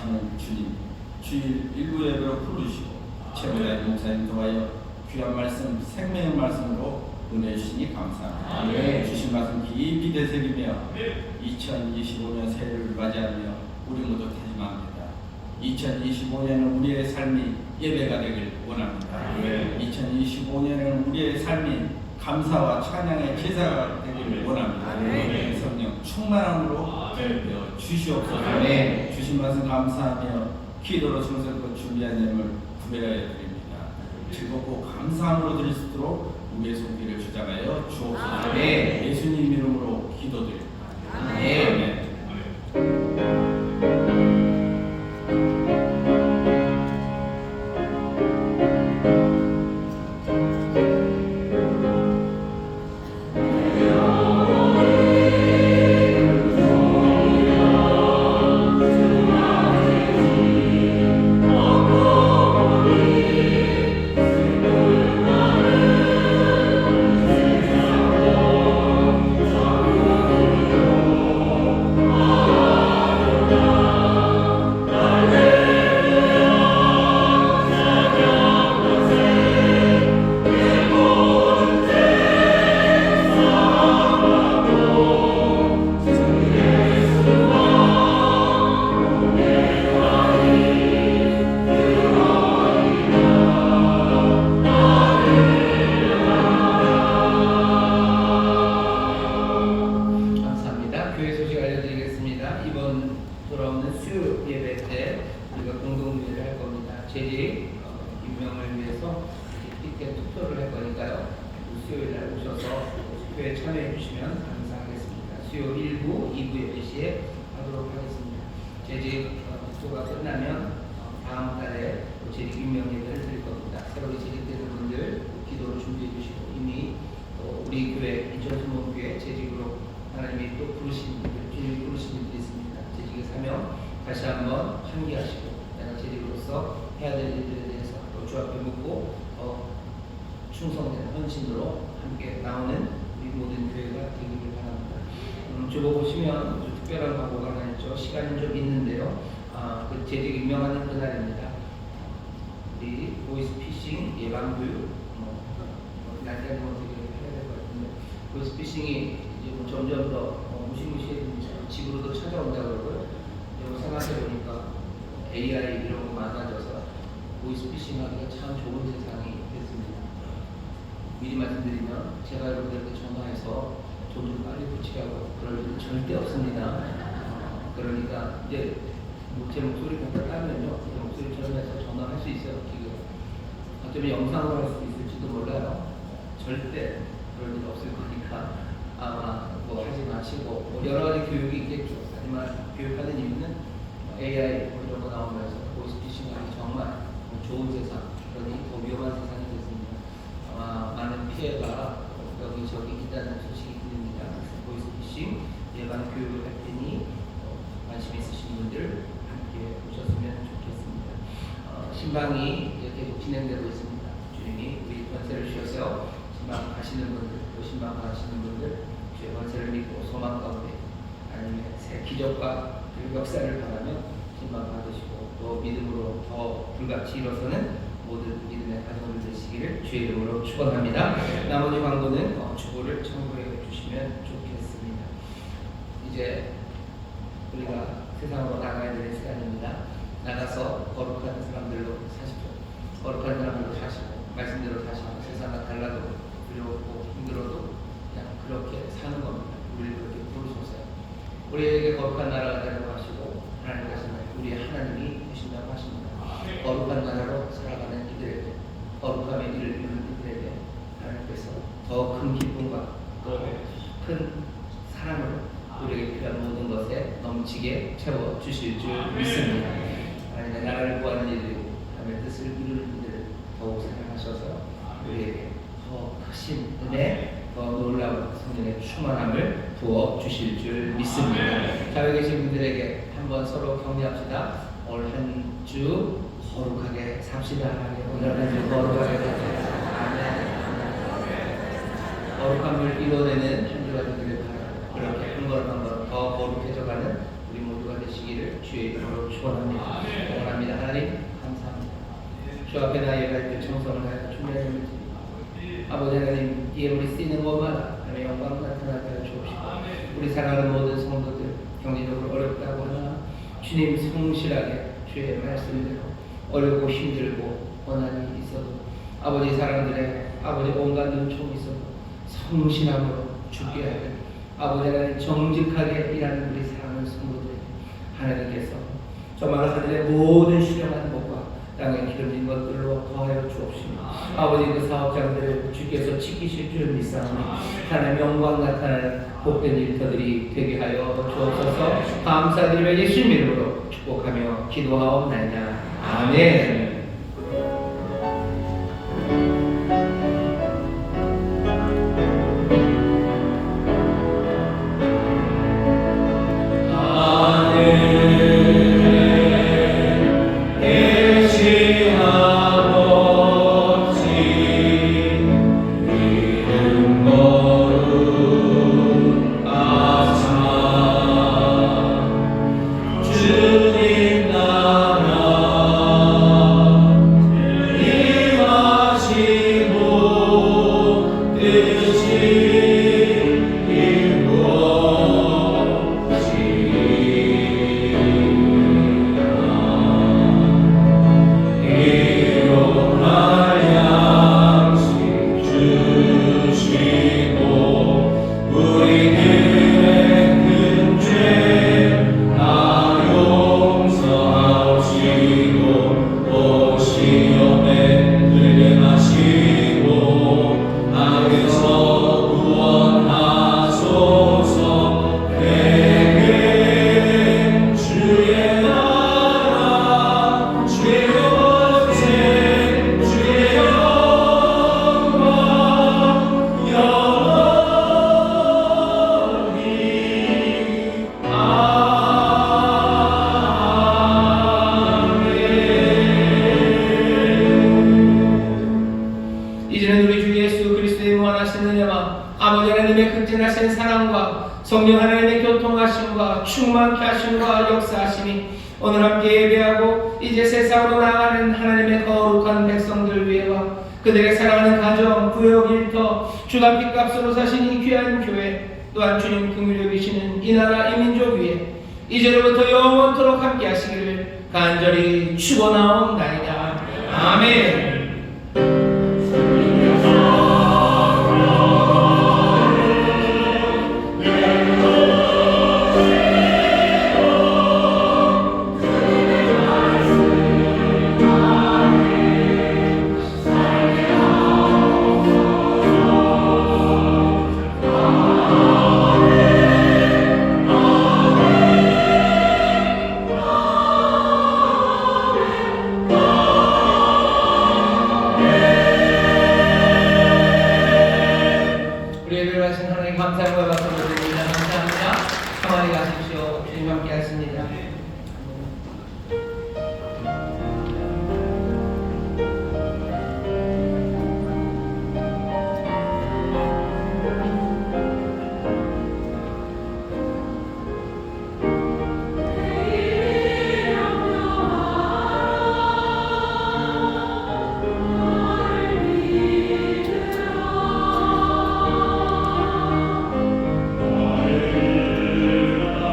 Speaker 5: 거하시는 주님, 주일 일부 예배로 부르시고 최고자의 목사님 통하여 귀한 말씀, 생명의 말씀으로 은혜 주시니 감사합니다.
Speaker 4: 아멘.
Speaker 5: 주신 말씀 깊이 되새기며 2025년 새해를 맞이하며 우리 모두 다짐합니다. 2025년은 우리의 삶이 예배가 되길 원합니다.
Speaker 2: 아멘.
Speaker 5: 2025년은 우리의 삶이 감사와 찬양의 제사가 되기를 원합니다.
Speaker 4: 아멘.
Speaker 5: 성령 충만함으로 되어 주시옵소서.
Speaker 4: 아멘.
Speaker 5: 주신 말씀 감사하며 기도로 성성껏 준비한 예물 구별하여 드립니다. 즐겁고 감사함으로 드릴 수 있도록 우리의 손길을 주장하여 주옵소서.
Speaker 4: 아멘.
Speaker 5: 예수님 이름으로 기도드립니다.
Speaker 4: 아멘. 감사합니다. 교회 소식 알려드리겠습니다. 이번 돌아오는 수요 예배 때 우리가 공동예배를 할 겁니다. 재직 임명을 위해서 피켓 투표를 할 거니까요. 수요일 날 오셔서 교회 참여해 주시면 감사하겠습니다. 수요 1부, 2부 예배 시에 하도록 하겠습니다. 재직 투표가 끝나면 다음 달에 재직 임명 예배를 드릴 겁니다. 새로 재직되는 분들 기도를 준비해 주시고 이미 우리 교회 인천수목교회 재직으로 하나님이 또 부르신 분들, 주님이 부르신 분들이 있습니다. 재직의 사명 다시 한번 환기하시고 내가 재직으로서 해야 될 일들에 대해서 또 주 앞에 묻고 충성된 헌신으로 함께 나오는 우리 모든 교회가 되기를 바랍니다. 주보 보시면 아주 특별한 광고가 하나 있죠. 시간이 좀 있는데요. 그 재직 임명하는 그날입니다. 우리 보이스피싱 예방교육 날짜는 어떻게 해야 될 것 같은데 보이스피싱이 이제 뭐 점점 더 무시무시해집니다. 집으로도 찾아온다 그러고요. 생각해 보니까 AI 이런 거 많아져서 보이스피싱 하기가 참 좋은 세상이 됐습니다. 미리 말씀드리면 제가 여러분들께 전화해서 좀 더 빨리 붙이라고 그럴 일 절대 없습니다. 그러니까 이제 제 목소리 갖다 따면요, 제 목소리처럼 해서 전화할 수 있어요. 기계로. 어쩌면 영상으로 할 수 있을지도 몰라요. 절대 그럴 일 없을 거니까 아마 뭐 하지 마시고 뭐 여러 가지 교육이 있겠죠. 하지만 교육하는 이유는 AI 뭐 이런 거 나오면서 보이스피싱하기 정말 좋은 세상, 그러니 더 위험한 세상이 됐습니다. 아마 많은 피해가 여기저기 있다는 소식이 들립니다. 보이스피싱 예방 교육을 할 테니 관심 있으신 분들 함께 오셨으면 좋겠습니다. 신방이 이제 계속 진행되고 있습니다. 주님이 우리 권세를 주셔서 신방 가시는 분들, 또 신방 가시는 분들 주의 권세를 믿고 소망 가운데 하나님의 새 기적과 그 역사를 바라며 신방 받으시고 또 믿음으로 더 불같이 일어서는 모든 믿음의 가정을 되시기를 주의 이름으로 축원합니다. 나머지 광고는 주보를 참고해 주시면 좋겠습니다. 이제 우리가 세상으로 나가야 될 시간입니다. 나가서 거룩한 사람들로 사십시오. 거룩한 사람들로 사시고 말씀대로 사시고 세상과 달라도 두렵고 힘들어도 그냥 그렇게 사는 겁니다. 우리를 그렇게 부르셨어요. 우리에게 거룩한 나라가 되라고 하시고 하나님께서는 우리 하나님이 되신다고 하십니다. 거룩한 나라로 살아가는 이들에게 거룩함의 일을 이루는 이들에게 하나님께서 더 큰 기쁨과 또 큰 사랑을 우리에게 필요한 모든 것에 넘치게 채워 주실 줄 믿습니다. 하나님의 나라를 구하는 이들이고 하나님의 뜻을 이루는 이들을 더욱 사랑하셔서 우리에게 더 크신 은혜, 더 놀라운 성령의 충만함을 부어 주실 줄 믿습니다. 자, 여기 계신 분들에게 한번 서로 격려합시다. 올 한 주 거룩하게 삽시다. 오늘 한 주 거룩하게 삽시다. 아멘. 거룩함을 이뤄내는 한 주가 되기를 바랍니다. 그렇게 한 번 한 번 더 거룩해져가는 우리 모두가 되시기를 주의 이름으로 축원합니다. 원합니다. 하나님 감사합니다. 주 앞에 나의 갈 정성을 다해서 준비하는 아버지 하나님, 예물이 쓰이는 것마다 하나님의 영광 나타나게 하여 주옵시고, 우리 사랑하는 모든 성도들 경제적으로 어렵다고 하나 주님 성실하게 주의 말씀대로 어렵고 힘들고 고난이 있어도 아버지 사람들의 아버지 온갖 눈총이 있어도 성실함으로 죽게 하여 아버지 하나님 정직하게 일하는 우리 사랑하는 성도들 하나님께서 정말 하늘의 모든 수령한 것과 땅에 기름진 것들로 더하여 주옵시며 아버지 그 사업장들을 주께서 지키실 줄 믿사오니 하나님의 영광 나타나는 복된 일터들이 되게 하여 주옵소서. 감사드리며 예수님 이름으로 축복하며 기도하옵나이다. 아멘. 아버지 하나님의 극진하신 사랑과 성령 하나님의 교통하심과 충만케 하심과 역사하심이 오늘 함께 예배하고 이제 세상으로 나아가는 하나님의 거룩한 백성들 위에와 그들의 사랑하는 가정, 구역, 일터, 주간 빚값으로 사신 이 귀한 교회 또한 주님 긍휼히 여기시는 이 나라 이 민족 위에 이제로부터 영원토록 함께 하시기를 간절히 축원하옵나이다. 아멘.